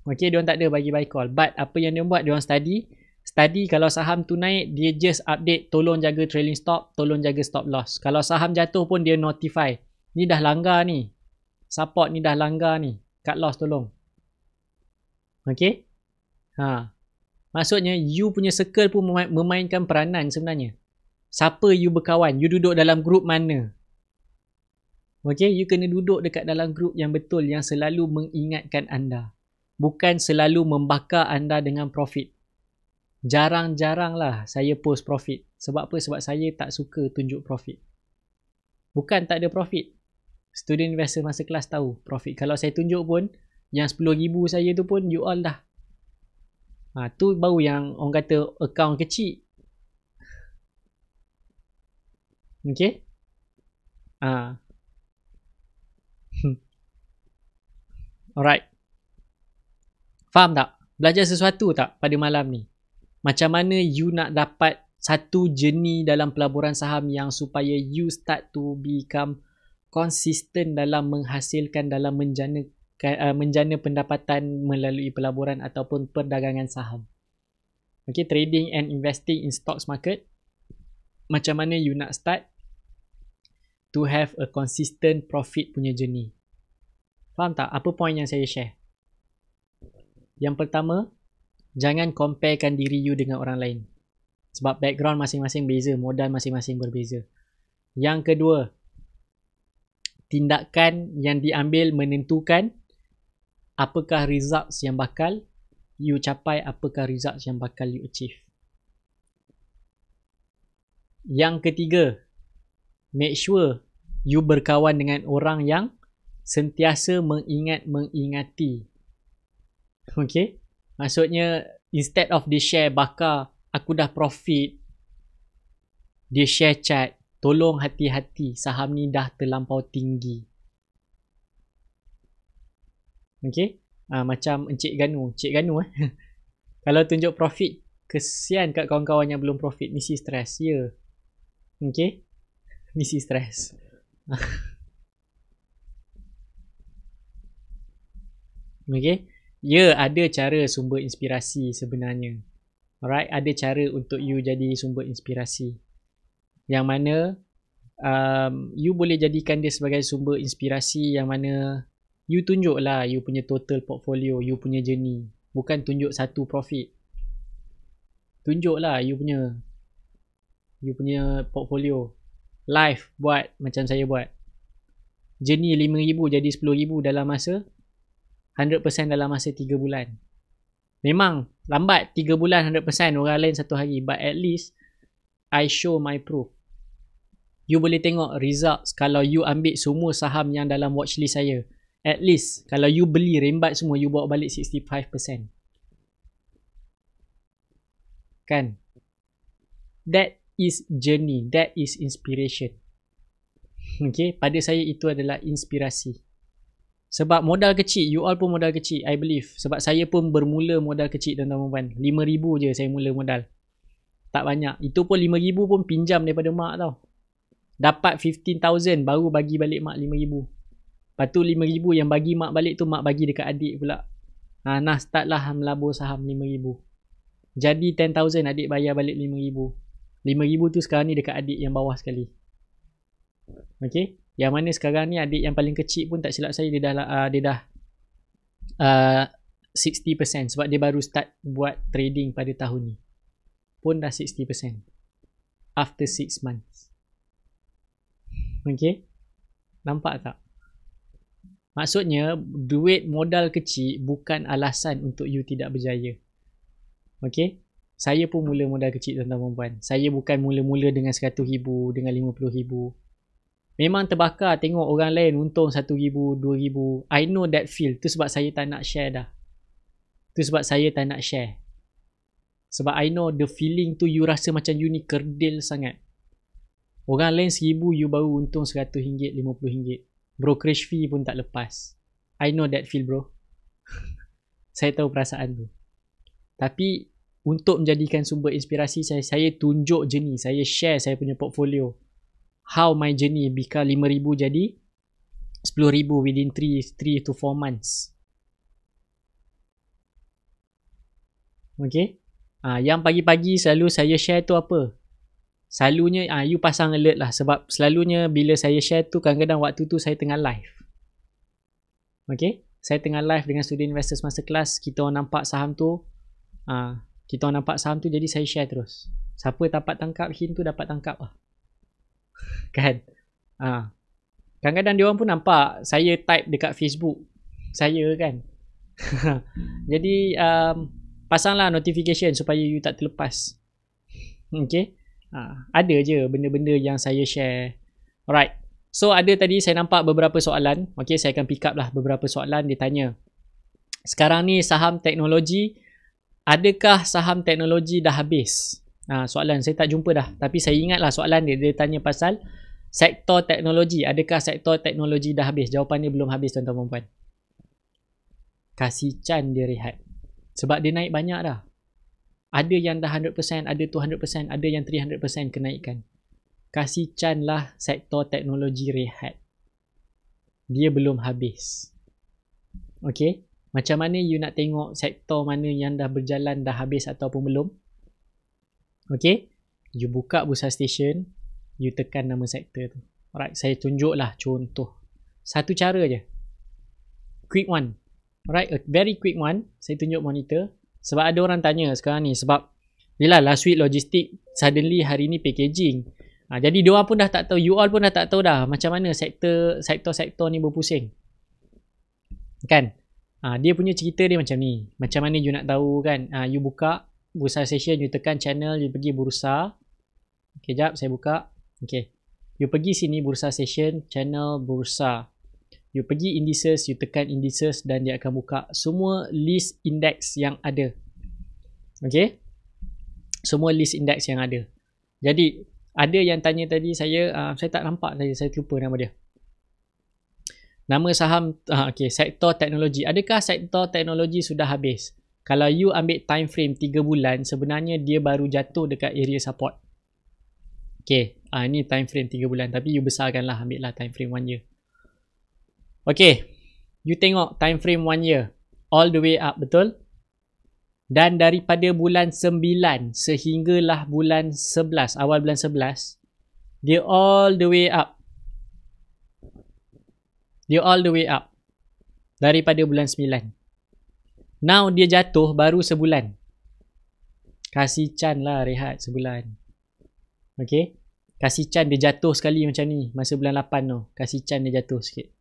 Okay, diorang tak ada bagi buy call. But apa yang diorang buat, diorang study kalau saham tu naik, dia just update, tolong jaga trailing stop, tolong jaga stop loss. Kalau saham jatuh pun dia notify, ni dah langgar ni, support ni dah langgar ni, cut loss tolong. Okay. Maksudnya you punya circle pun memainkan peranan sebenarnya. Siapa you berkawan, you duduk dalam grup mana. Okay, you kena duduk dekat dalam grup yang betul, yang selalu mengingatkan anda. Bukan selalu membakar anda dengan profit. Jarang-jarang lah saya post profit. Sebab apa? Sebab saya tak suka tunjuk profit. Bukan tak ada profit. Student investor masa kelas tahu profit. Kalau saya tunjuk pun, yang 10,000 saya tu pun you all dah. Tu baru yang orang kata account kecil. Okay? Alright. Faham tak? Belajar sesuatu tak pada malam ni? Macam mana you nak dapat satu journey dalam pelaburan saham yang supaya you start to become consistent dalam menghasilkan, dalam menjana pendapatan melalui pelaburan ataupun perdagangan saham. Okay, trading and investing in stocks market. Macam mana you nak start to have a consistent profit punya journey. Faham tak? Apa point yang saya share? Yang pertama, jangan comparekan diri you dengan orang lain. Sebab background masing-masing beza, modal masing-masing berbeza. Yang kedua, tindakan yang diambil menentukan apakah results yang bakal you capai, apakah results yang bakal you achieve. Yang ketiga, make sure you berkawan dengan orang yang sentiasa mengingati. Okay? Maksudnya, instead of dia share bakar, aku dah profit, dia share chat, tolong hati-hati, saham ni dah terlampau tinggi. Okay? Macam Encik Ganu. Kalau tunjuk profit, kesian kat kawan-kawan yang belum profit, mesti stres. Ya. Okay? Mesti stres. Okay? Ya, ada cara sumber inspirasi sebenarnya. Alright, ada cara untuk you jadi sumber inspirasi. Yang mana you boleh jadikan dia sebagai sumber inspirasi yang mana you tunjuklah you punya total portfolio, you punya journey. Bukan tunjuk satu profit. Tunjuklah you punya portfolio. Live buat macam saya buat. Journey 5,000 jadi 10,000 dalam masa 100% dalam masa 3 bulan. Memang lambat 3 bulan 100%, orang lain 1 hari. But at least I show my proof. You boleh tengok results kalau you ambil semua saham yang dalam watchlist saya. At least kalau you beli rembat semua, you bawa balik 65%. Kan? That is journey. That is inspiration. Okay? Pada saya itu adalah inspirasi. Sebab modal kecil, you all pun modal kecil, I believe. Sebab saya pun bermula modal kecil, tuan-tuan. 5,000 je saya mula modal. Tak banyak. Itu pun 5,000 pun pinjam daripada mak tau. Dapat 15,000 baru bagi balik mak 5,000. Lepas tu 5,000 yang bagi mak balik tu, mak bagi dekat adik pula. Nah, start lah melabur saham 5,000. Jadi 10,000, adik bayar balik 5,000. 5,000 tu sekarang ni dekat adik yang bawah sekali. Okay? Yang mana sekarang ni adik yang paling kecil pun tak silap saya, dia dah 60% sebab dia baru start buat trading pada tahun ni. Pun dah 60% after 6 months. Okay? Nampak tak? Maksudnya duit modal kecil bukan alasan untuk you tidak berjaya. Okay? Saya pun mula modal kecil, tuan-tuan dan puan. Saya bukan mula-mula dengan 100,000, dengan 50,000. Memang terbakar tengok orang lain untung 1,000, 2,000. I know that feel. Tu sebab saya tak nak share dah. Tu sebab saya tak nak share. Sebab I know the feeling tu, you rasa macam you ni kerdil sangat. Orang lain 1,000, you baru untung RM100, RM50. Brokerage fee pun tak lepas. I know that feel, bro. Saya tahu perasaan tu. Tapi untuk menjadikan sumber inspirasi saya tunjuk journey. Saya share saya punya portfolio. How my journey become 5,000 jadi 10,000 within 3 to 4 months. Okay. Yang pagi-pagi selalu saya share tu apa? Selalunya you pasang alert lah. Sebab selalunya bila saya share tu, kadang-kadang waktu tu saya tengah live. Okay. Saya tengah live dengan student investors masa kelas. Kita orang nampak saham tu. Jadi saya share terus. Siapa dapat tangkap hint tu dapat tangkap lah. Kan? Kadang-kadang dia orang pun nampak saya type dekat Facebook saya kan. Jadi pasanglah notification supaya you tak terlepas. Okay? Ada je benda-benda yang saya share. Alright. So ada tadi saya nampak beberapa soalan. Okay, saya akan pick up lah beberapa soalan. Dia tanya, sekarang ni saham teknologi, adakah saham teknologi dah habis? Soalan saya tak jumpa dah. Tapi saya ingat lah soalan dia. Dia tanya pasal sektor teknologi. Adakah sektor teknologi dah habis? Jawapan dia belum habis tuan-tuan dan puan. Kasih Chan dia rehat. Sebab dia naik banyak dah. Ada yang dah 100%, ada 200%, ada yang 300% kenaikan. Kasih Chan lah sektor teknologi rehat. Dia belum habis. Okay? Macam mana you nak tengok sektor mana yang dah berjalan, dah habis ataupun belum? Okay? You buka Bursa Station, you tekan nama sektor tu. Alright, saya tunjuk lah contoh. Satu cara je. Quick one. Alright, a very quick one. Saya tunjuk monitor. Sebab ada orang tanya sekarang ni. Sebab yelah last week logistik, suddenly hari ni packaging. Jadi diorang pun dah tak tahu. You all pun dah tak tahu dah macam mana sektor-sektor ni berpusing. Kan? Dia punya cerita dia macam ni. Macam mana you nak tahu kan? You buka Bursa Station, you tekan channel, you pergi Bursa. Okay, jap saya buka. Okay. You pergi sini Bursa Station, channel Bursa. You pergi indices, you tekan indices dan dia akan buka semua list index yang ada. Okay? Semua list index yang ada. Jadi, ada yang tanya tadi saya tak nampak tadi, saya lupa nama dia. Nama saham, okay, sektor teknologi. Adakah sektor teknologi sudah habis? Kalau you ambil time frame 3 bulan, sebenarnya dia baru jatuh dekat area support. Okay, ini time frame 3 bulan. Tapi you besarkanlah, ambil lah time frame 1 year. Okay, you tengok time frame 1 year. All the way up, betul? Dan daripada bulan 9 sehinggalah bulan 11, awal bulan 11, dia all the way up. Dia all the way up. Daripada bulan 9. Now dia jatuh baru sebulan. Kasih Chan lah rehat sebulan. Okay. Kasih Chan dia jatuh sekali macam ni. Masa bulan 8 tu. Kasih Chan dia jatuh sikit.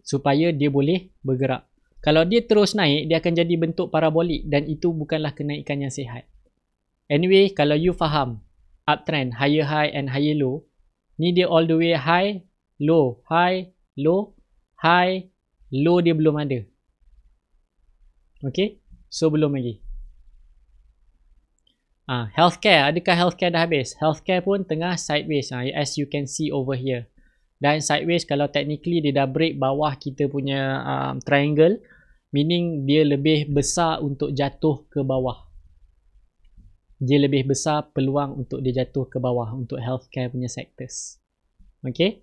Supaya dia boleh bergerak. Kalau dia terus naik, dia akan jadi bentuk parabolik. Dan itu bukanlah kenaikan yang sihat. Anyway, kalau you faham uptrend, higher high and higher low. Ni dia all the way high, low, high, low, high, low dia belum ada. Okay, so belum lagi. Healthcare, adakah healthcare dah habis? Healthcare pun tengah sideways, as you can see over here. Dan sideways kalau technically dia dah break bawah kita punya triangle, meaning dia lebih besar untuk jatuh ke bawah. Dia lebih besar peluang untuk dia jatuh ke bawah untuk healthcare punya sectors. Okay,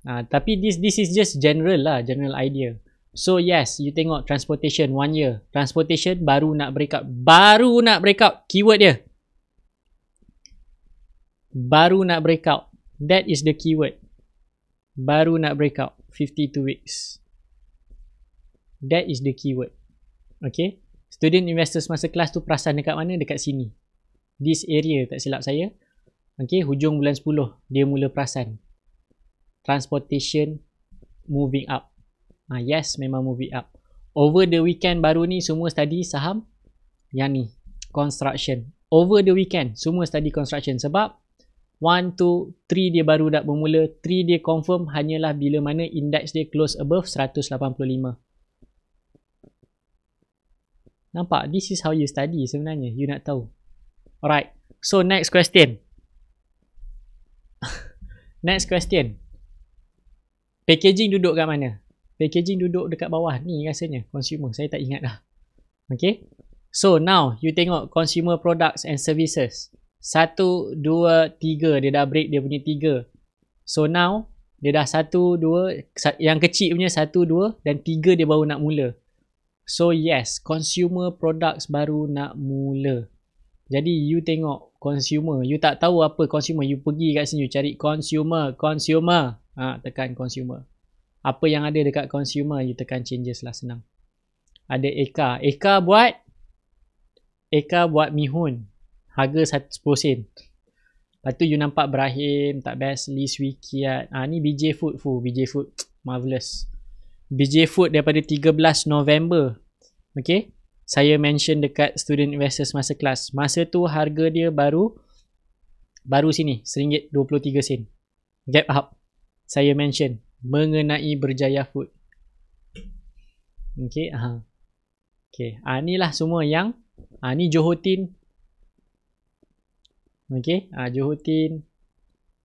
tapi this is just general lah, general idea. So yes, you tengok transportation 1 year. Transportation baru nak breakout. Baru nak breakout. Keyword dia. Baru nak breakout. That is the keyword. Baru nak breakout. 52 weeks. That is the keyword. Okay. Student investors masa kelas tu perasan dekat mana? Dekat sini. This area tak silap saya. Okay. Hujung bulan 10. Dia mula perasan. Transportation moving up. Yes, memang moving up. Over the weekend baru ni semua study saham yang ni, construction. Over the weekend semua study construction. Sebab 1, 2, 3 dia baru dah bermula. 3 dia confirm hanyalah bila mana index dia close above 185. Nampak? This is how you study sebenarnya. You nak tahu. Alright. So next question. Next question. Packaging duduk kat mana? Packaging duduk dekat bawah ni rasanya. Consumer. Saya tak ingat dah. Okay. So now you tengok consumer products and services. 1, 2, 3. Dia dah break dia punya 3. So now dia dah 1, 2. Yang kecil punya 1, 2 dan 3 dia baru nak mula. So yes, consumer products baru nak mula. Jadi you tengok consumer. You tak tahu apa consumer. You pergi kat sini you cari consumer. Consumer. Tekan consumer. Apa yang ada dekat consumer, you tekan changes lah, senang. Ada Eka. Eka buat mihun. Harga 10 sen. Lepas tu you nampak Brahim, tak best, Lee Swee Kiat. Ni BJ Food. BJ Food. Marvelous. BJ Food daripada 13 November. Okay. Saya mention dekat student investors masa kelas. Masa tu harga dia baru Baru sini RM1.23. Gap up. Saya mention mengenai Berjaya Food. Okay. Okay. Inilah semua yang ni Johor Tin. Okay. Johor Tin.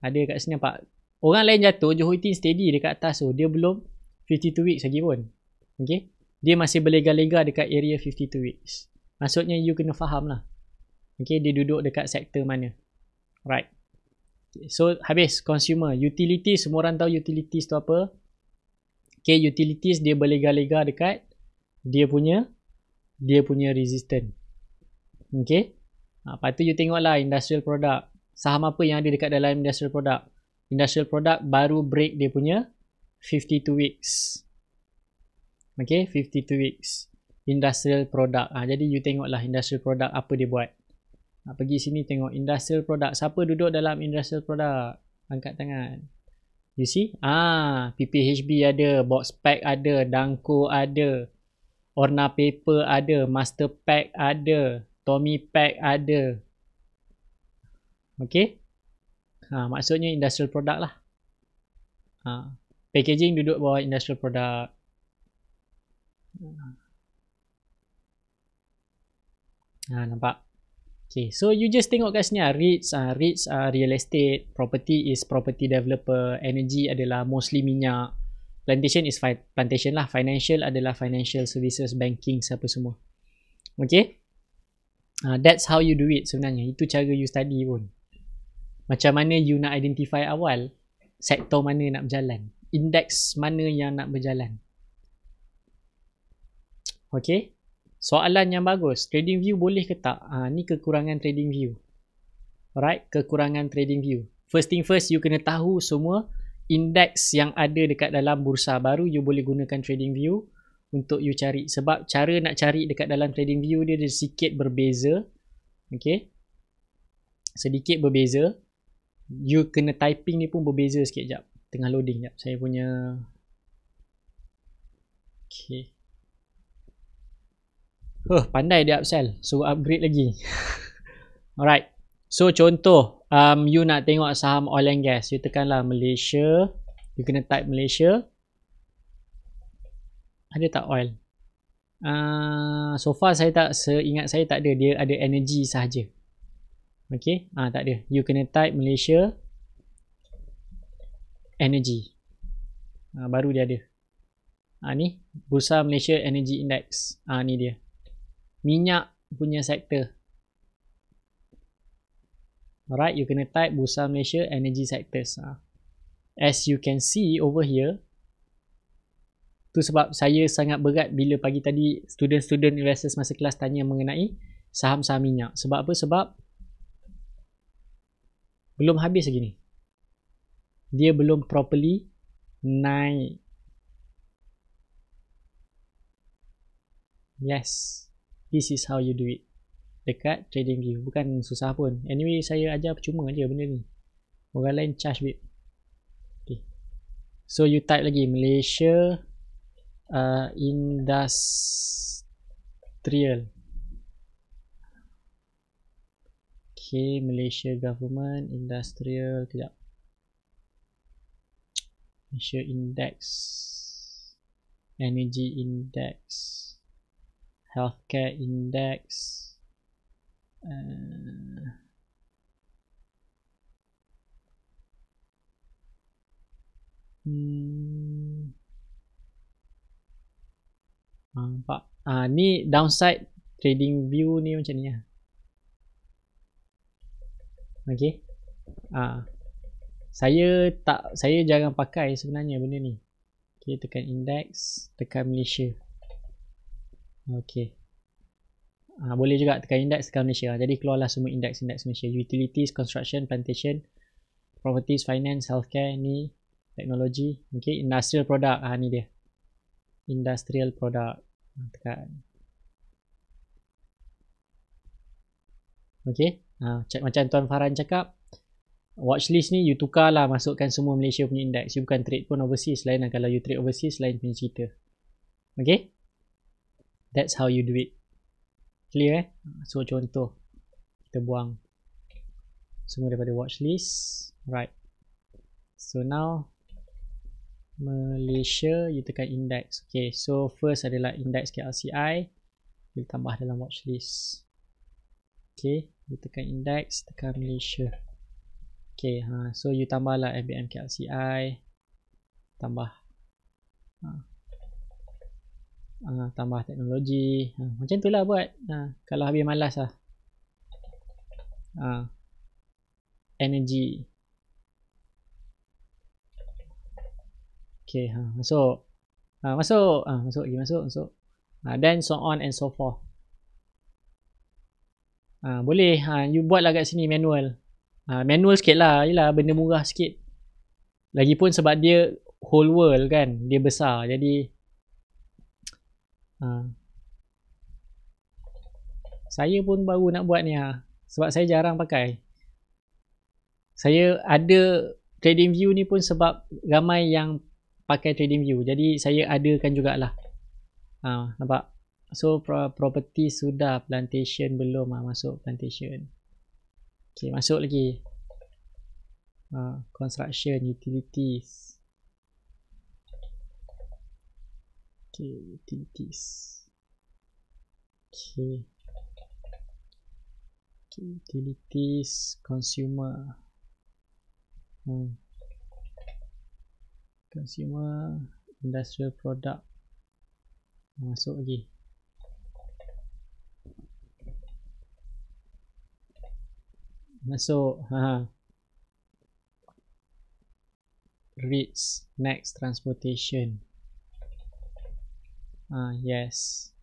Ada kat sini nampak. Orang lain jatuh, Johor Tin steady dekat atas tu. Dia belum 52 weeks lagi pun. Okay. Dia masih berlega-lega dekat area 52 weeks. Maksudnya you kena faham lah. Okay. Dia duduk dekat sektor mana. Right. So habis consumer. Utilities, semua orang tahu utilities tu apa. Okay. Utilities dia berlega-lega dekat dia punya resistance. Okay. Lepas tu you tengoklah industrial product. Saham apa yang ada dekat dalam industrial product. Industrial product baru break dia punya 52 weeks. Okay, 52 weeks. Industrial product. Jadi you tengoklah industrial product apa dia buat. Pergi sini tengok industrial product. Siapa duduk dalam industrial product? Angkat tangan. You see? PPHB ada, box pack ada, Danko ada, Orna paper ada, Master pack ada, Tommy pack ada. Okay. Maksudnya industrial product lah. Packaging duduk bawah industrial product. Nampak? Okay, so you just tengok kat sini REITs real estate, property is property developer, energy adalah mostly minyak, plantation is plantation lah, financial adalah financial services, banking, siapa semua. Okay? That's how you do it sebenarnya. Itu cara you study pun. Macam mana you nak identify awal sektor mana nak berjalan, index mana yang nak berjalan. Okay. Soalan yang bagus. Trading view boleh ke tak? Ni kekurangan trading view. Alright. Kekurangan trading view. First thing first, you kena tahu semua index yang ada dekat dalam bursa. Baru you boleh gunakan trading view untuk you cari. Sebab cara nak cari dekat dalam trading view dia sedikit berbeza. Okay. Sedikit berbeza. You kena typing ni pun berbeza sikit. Sekejap. Tengah loading. Sekejap. Saya punya. Okay. Pandai dia upsell. So upgrade lagi. Alright. So contoh. You nak tengok saham oil and gas. You tekanlah Malaysia. You kena type Malaysia. Ada tak oil? So far saya tak. Seingat saya tak ada. Dia ada energy sahaja. Okay. Tak ada. You kena type Malaysia. Energy. Baru dia ada. Ni. Bursa Malaysia Energy Index. Ni dia. Minyak punya sektor. Alright. You kena type Bursa Malaysia Energy Sectors. As you can see over here. Tu sebab saya sangat berat bila pagi tadi student-student investors masa kelas tanya mengenai saham-saham minyak. Sebab apa? Sebab belum habis lagi ni. Dia belum properly naik. Yes. This is how you do it. Dekat trading view. Bukan susah pun. Anyway, saya ajar percuma je benda ni. Orang lain charge babe. Okay. So, you type lagi. Malaysia Industrial. Okay, Malaysia Government Industrial. Kejap. Malaysia Index. Energy Index. Healthcare Index. Nampak. Ni downside trading view ni macam ni lah. Okay. Saya jarang pakai sebenarnya benda ni. Okay, tekan index, tekan Malaysia. Okay. Boleh juga tekan index, tekan Malaysia. Jadi keluarlah semua index Malaysia. Utilities, construction, plantation, properties, finance, healthcare, ni teknologi. Okay, industrial product. Ni dia. Industrial product. Tekan. Okay. Macam Tuan Farhan cakap, watchlist ni you tukar lah, masukkan semua Malaysia punya index. You bukan trade pun overseas. Lain lah kalau you trade overseas, lain punya cerita. Okay. That's how you do it. Clear So contoh. Kita buang. Semua daripada watch list. Right. So now Malaysia, you tekan index. Okay, so first adalah index KLCI. You tambah dalam watch list. Okay, you tekan index, tekan Malaysia. Okay, so you tambahlah FBM KLCI. Tambah tambah teknologi. Macam tu lah buat. Kalau habis malas lah. Energy. Okay, masuk. Masuk lagi, masuk. Then so on and so forth. Boleh, you buat lah kat sini manual. Manual sikit lah, yelah benda murah sikit. Lagipun sebab dia whole world kan, dia besar, jadi saya pun baru nak buat ni sebab saya jarang pakai. Saya ada TradingView ni pun sebab ramai yang pakai TradingView, jadi saya adakan jugalah. Nampak? So property sudah, plantation belum. Masuk plantation. Okay, masuk lagi. Construction, utilities. Okay, utilities. Okay, utilities, consumer. Consumer, industrial product. Masuk lagi. Masuk. Reads, next, transportation. Yes.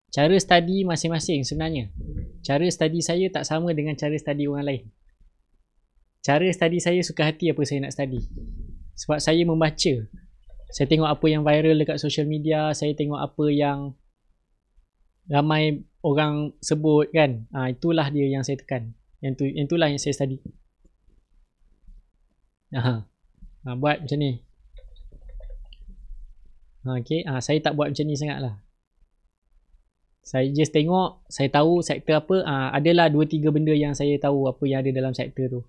Cara study masing-masing sebenarnya. Cara study saya tak sama dengan cara study orang lain. Cara study saya suka hati apa saya nak study. Sebab saya membaca. Saya tengok apa yang viral dekat social media. Saya tengok apa yang ramai orang sebut kan. Itulah dia yang saya tekan. Yang itulah yang saya study. Buat macam ni. Okay. Saya tak buat macam ni sangat lah. Saya just tengok. Saya tahu sektor apa. Adalah 2-3 benda yang saya tahu apa yang ada dalam sektor tu.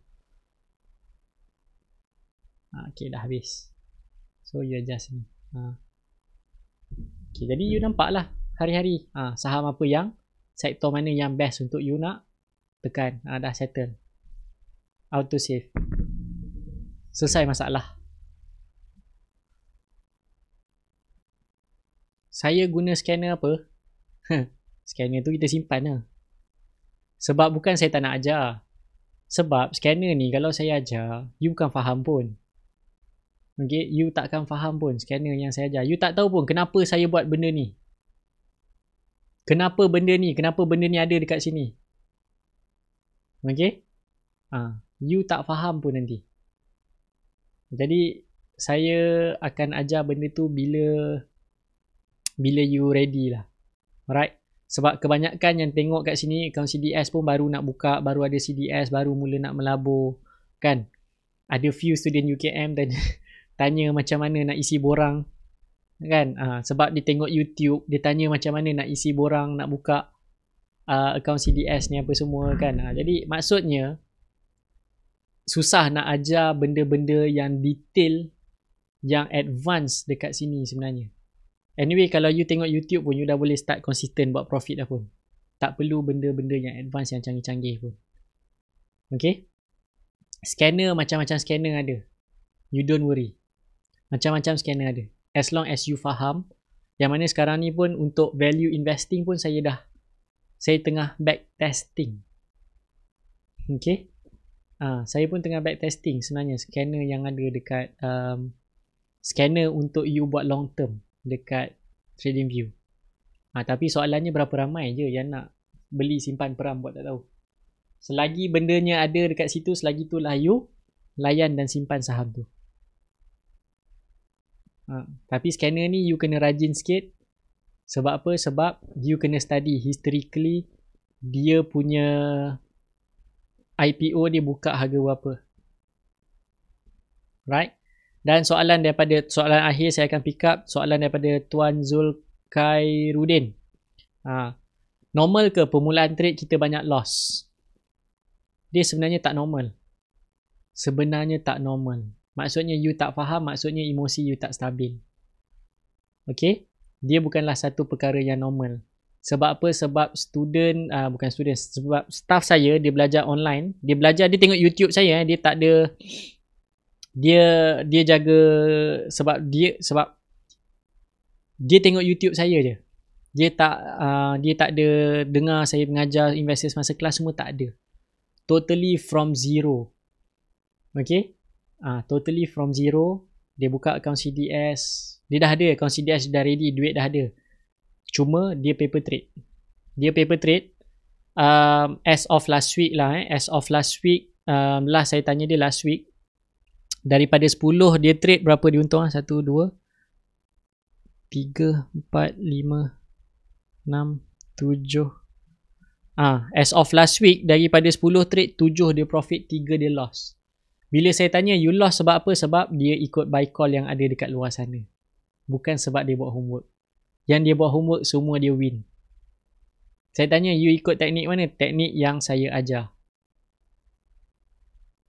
Okay, dah habis. So you adjust ni. Okay, jadi you nampak lah hari-hari saham apa yang, sektor mana yang best untuk you nak tekan. Dah settle. Auto save. Selesai masalah. Saya guna scanner apa? Scanner tu kita simpan lah. Sebab bukan saya tak nak ajar. Sebab scanner ni kalau saya ajar, you bukan faham pun. Okay, you takkan faham pun scanner yang saya ajar. You tak tahu pun kenapa saya buat benda ni. Kenapa benda ni ada dekat sini. Okay. You tak faham pun nanti. Jadi saya akan ajar benda tu bila you ready lah. Alright. Sebab kebanyakan yang tengok kat sini account CDS pun baru nak buka, baru ada CDS, baru mula nak melabur kan. Ada few student UKM dan tanya macam mana nak isi borang kan. Sebab dia tengok YouTube, dia tanya macam mana nak isi borang, nak buka account CDS ni apa semua kan. Jadi maksudnya susah nak ajar benda-benda yang detail, yang advance dekat sini sebenarnya. Anyway, kalau you tengok YouTube pun, you dah boleh start konsisten buat profit dah pun. Tak perlu benda-benda yang advance, yang canggih-canggih pun. Okay. Scanner, macam-macam scanner ada. You don't worry. Macam-macam scanner ada. As long as you faham. Yang mana sekarang ni pun untuk value investing pun saya tengah back testing. Okay. Saya pun tengah back testing sebenarnya scanner yang ada dekat scanner untuk you buat long term dekat TradingView. Tapi soalannya berapa ramai je yang nak beli simpan peram, buat tak tahu. Selagi bendanya ada dekat situ, selagi itulah you layan dan simpan saham tu. Tapi scanner ni you kena rajin sikit. Sebab apa? Sebab you kena study historically dia punya IPO dia buka harga berapa. Right? Dan soalan akhir saya akan pick up soalan daripada Tuan Zulkhairudin. Normal ke permulaan trade kita banyak loss? dia sebenarnya tak normal. Sebenarnya tak normal. Maksudnya you tak faham, maksudnya emosi you tak stabil. Okay? Dia bukanlah satu perkara yang normal. Sebab apa? Sebab bukan student, sebab staff saya, dia belajar online. Dia belajar, dia tengok YouTube saya. Dia tak ada, dia jaga, sebab dia tengok YouTube saya je. Dia tak ada dengar saya mengajar investors masa kelas, semua tak ada. Totally from zero. Okay? Totally from zero. Dia buka account CDS. Dia dah ada account CDS, dah ready, duit dah ada. Cuma dia paper trade. As of last week lah. As of last week, last saya tanya dia last week. Daripada 10 dia trade, berapa dia untung? 1, 2, 3, 4, 5, 6, 7. As of last week, daripada 10 trade, 7 dia profit, 3 dia loss. Bila saya tanya, you loss sebab apa? Sebab dia ikut buy call yang ada dekat luar sana. Bukan sebab dia buat homework. Yang dia buat homework, semua dia win. Saya tanya, you ikut teknik mana? Teknik yang saya ajar.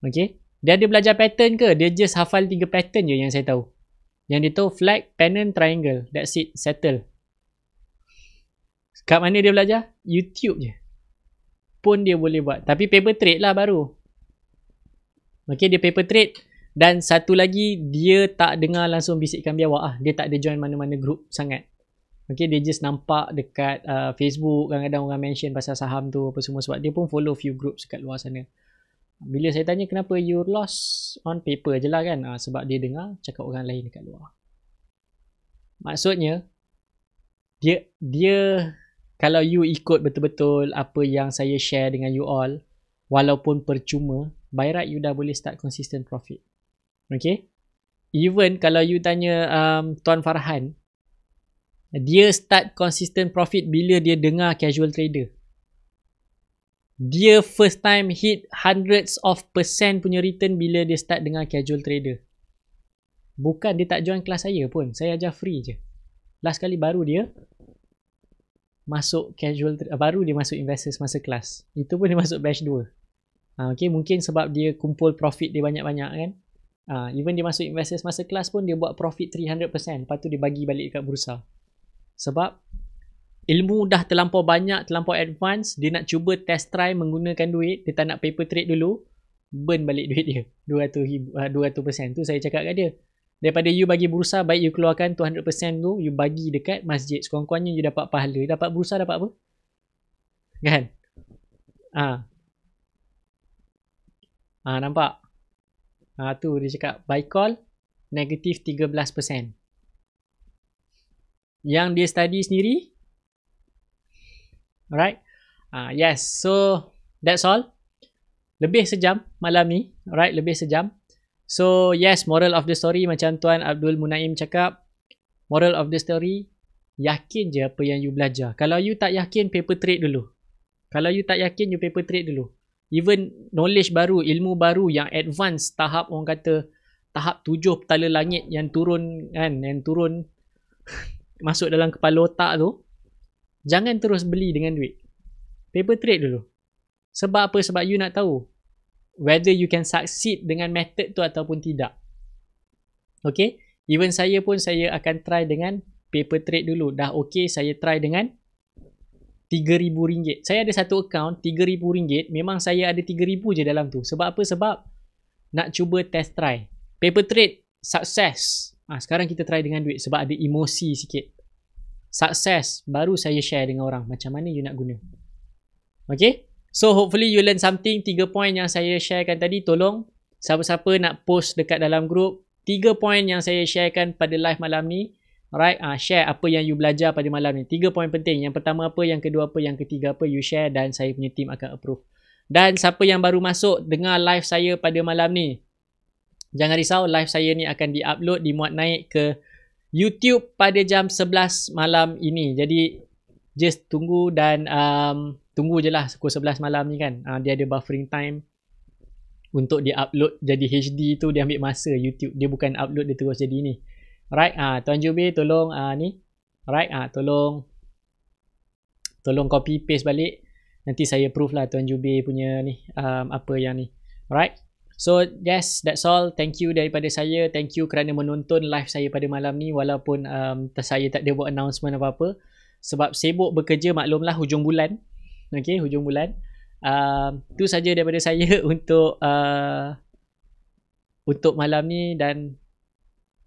Okay? Dia ada belajar pattern ke? Dia just hafal 3 pattern je yang saya tahu. Yang dia tahu flag, pennant, triangle. That's it. Settle. Kat mana dia belajar? YouTube je. Pun dia boleh buat. Tapi paper trade lah baru. Okay, dia paper trade. Dan satu lagi, dia tak dengar langsung bisikan biawak. Dia tak ada join mana-mana group sangat. Okay, dia just nampak dekat Facebook. Kadang-kadang orang mention pasal saham tu apa semua. Sebab dia pun follow few groups dekat luar sana. Bila saya tanya kenapa you lost on paper je lah kan. Sebab dia dengar cakap orang lain dekat luar. Maksudnya, dia kalau you ikut betul-betul apa yang saya share dengan you all, walaupun percuma, by right you dah boleh start consistent profit. Okay? Even kalau you tanya Tuan Farhan, dia start consistent profit bila dia dengar casual trader. Dia first time hit hundreds of percent punya return bila dia start dengar casual trader. Bukan dia tak join kelas saya pun. Saya ajar free je. Last kali baru dia masuk casual, baru dia masuk investors masa kelas. Itu pun dia masuk batch 2. Okay, mungkin sebab dia kumpul profit dia banyak-banyak kan. Even dia masuk investors masa kelas pun dia buat profit 300%. Lepas tu dia bagi balik dekat bursa. Sebab ilmu dah terlampau banyak, terlampau advance. Dia nak cuba test try menggunakan duit. Dia tak nak paper trade dulu. Burn balik duit dia 200%. Tu saya cakap kat dia, daripada you bagi bursa, baik you keluarkan 200% tu, you bagi dekat masjid. Sekurang-kurangnya you dapat pahala. Dapat bursa dapat apa? Kan? Nampak? Tu dia cakap buy call negatif 13%. Yang dia study sendiri. Alright? Yes. So that's all. Lebih sejam malam ni. Alright, lebih sejam. So yes, moral of the story macam Tuan Abdul Munaim cakap, moral of the story, yakin je apa yang you belajar. Kalau you tak yakin, paper trade dulu. Kalau you tak yakin, you paper trade dulu. Even knowledge baru, ilmu baru yang advance, tahap orang kata tahap 7 petala langit yang turun kan, yang turun masuk dalam kepala otak tu, jangan terus beli dengan duit. Paper trade dulu. Sebab apa? Sebab you nak tahu whether you can succeed dengan method tu ataupun tidak. Okay? Even saya pun, saya akan try dengan paper trade dulu. Dah okay, saya try dengan RM3,000. Saya ada satu account RM3,000. Memang saya ada RM3,000 je dalam tu. Sebab apa? Sebab nak cuba test try. Paper trade sukses. Sekarang kita try dengan duit sebab ada emosi sikit. Sukses, baru saya share dengan orang macam mana you nak guna. Okay? So hopefully you learn something. 3 point yang saya sharekan tadi, tolong siapa-siapa nak post dekat dalam group 3 point yang saya sharekan pada live malam ni. Alright, share apa yang you belajar pada malam ni. 3 point penting. Yang pertama apa, yang kedua apa, yang ketiga apa, you share dan saya punya team akan approve. Dan siapa yang baru masuk dengar live saya pada malam ni, jangan risau, live saya ni akan di-upload, dimuat naik ke YouTube pada jam 11 malam ini. Jadi just tunggu dan tunggu je lah pukul 11 malam ni kan. Dia ada buffering time untuk dia upload jadi HD tu, dia ambil masa YouTube. Dia bukan upload dia terus jadi ni. Alright, Tuan Jubir tolong ni. Alright, tolong copy paste balik nanti saya proof lah Tuan Jubir punya ni apa yang ni. Alright. So yes, that's all. Thank you daripada saya. Thank you kerana menonton live saya pada malam ni, walaupun saya tak ada buat announcement apa-apa sebab sibuk bekerja, maklumlah hujung bulan. Okay, hujung bulan. Tu saja daripada saya untuk malam ni, dan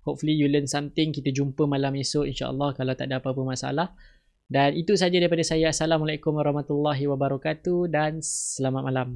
hopefully you learn something. Kita jumpa malam esok insya-Allah kalau tak ada apa-apa masalah. Dan itu saja daripada saya. Assalamualaikum warahmatullahi wabarakatuh dan selamat malam.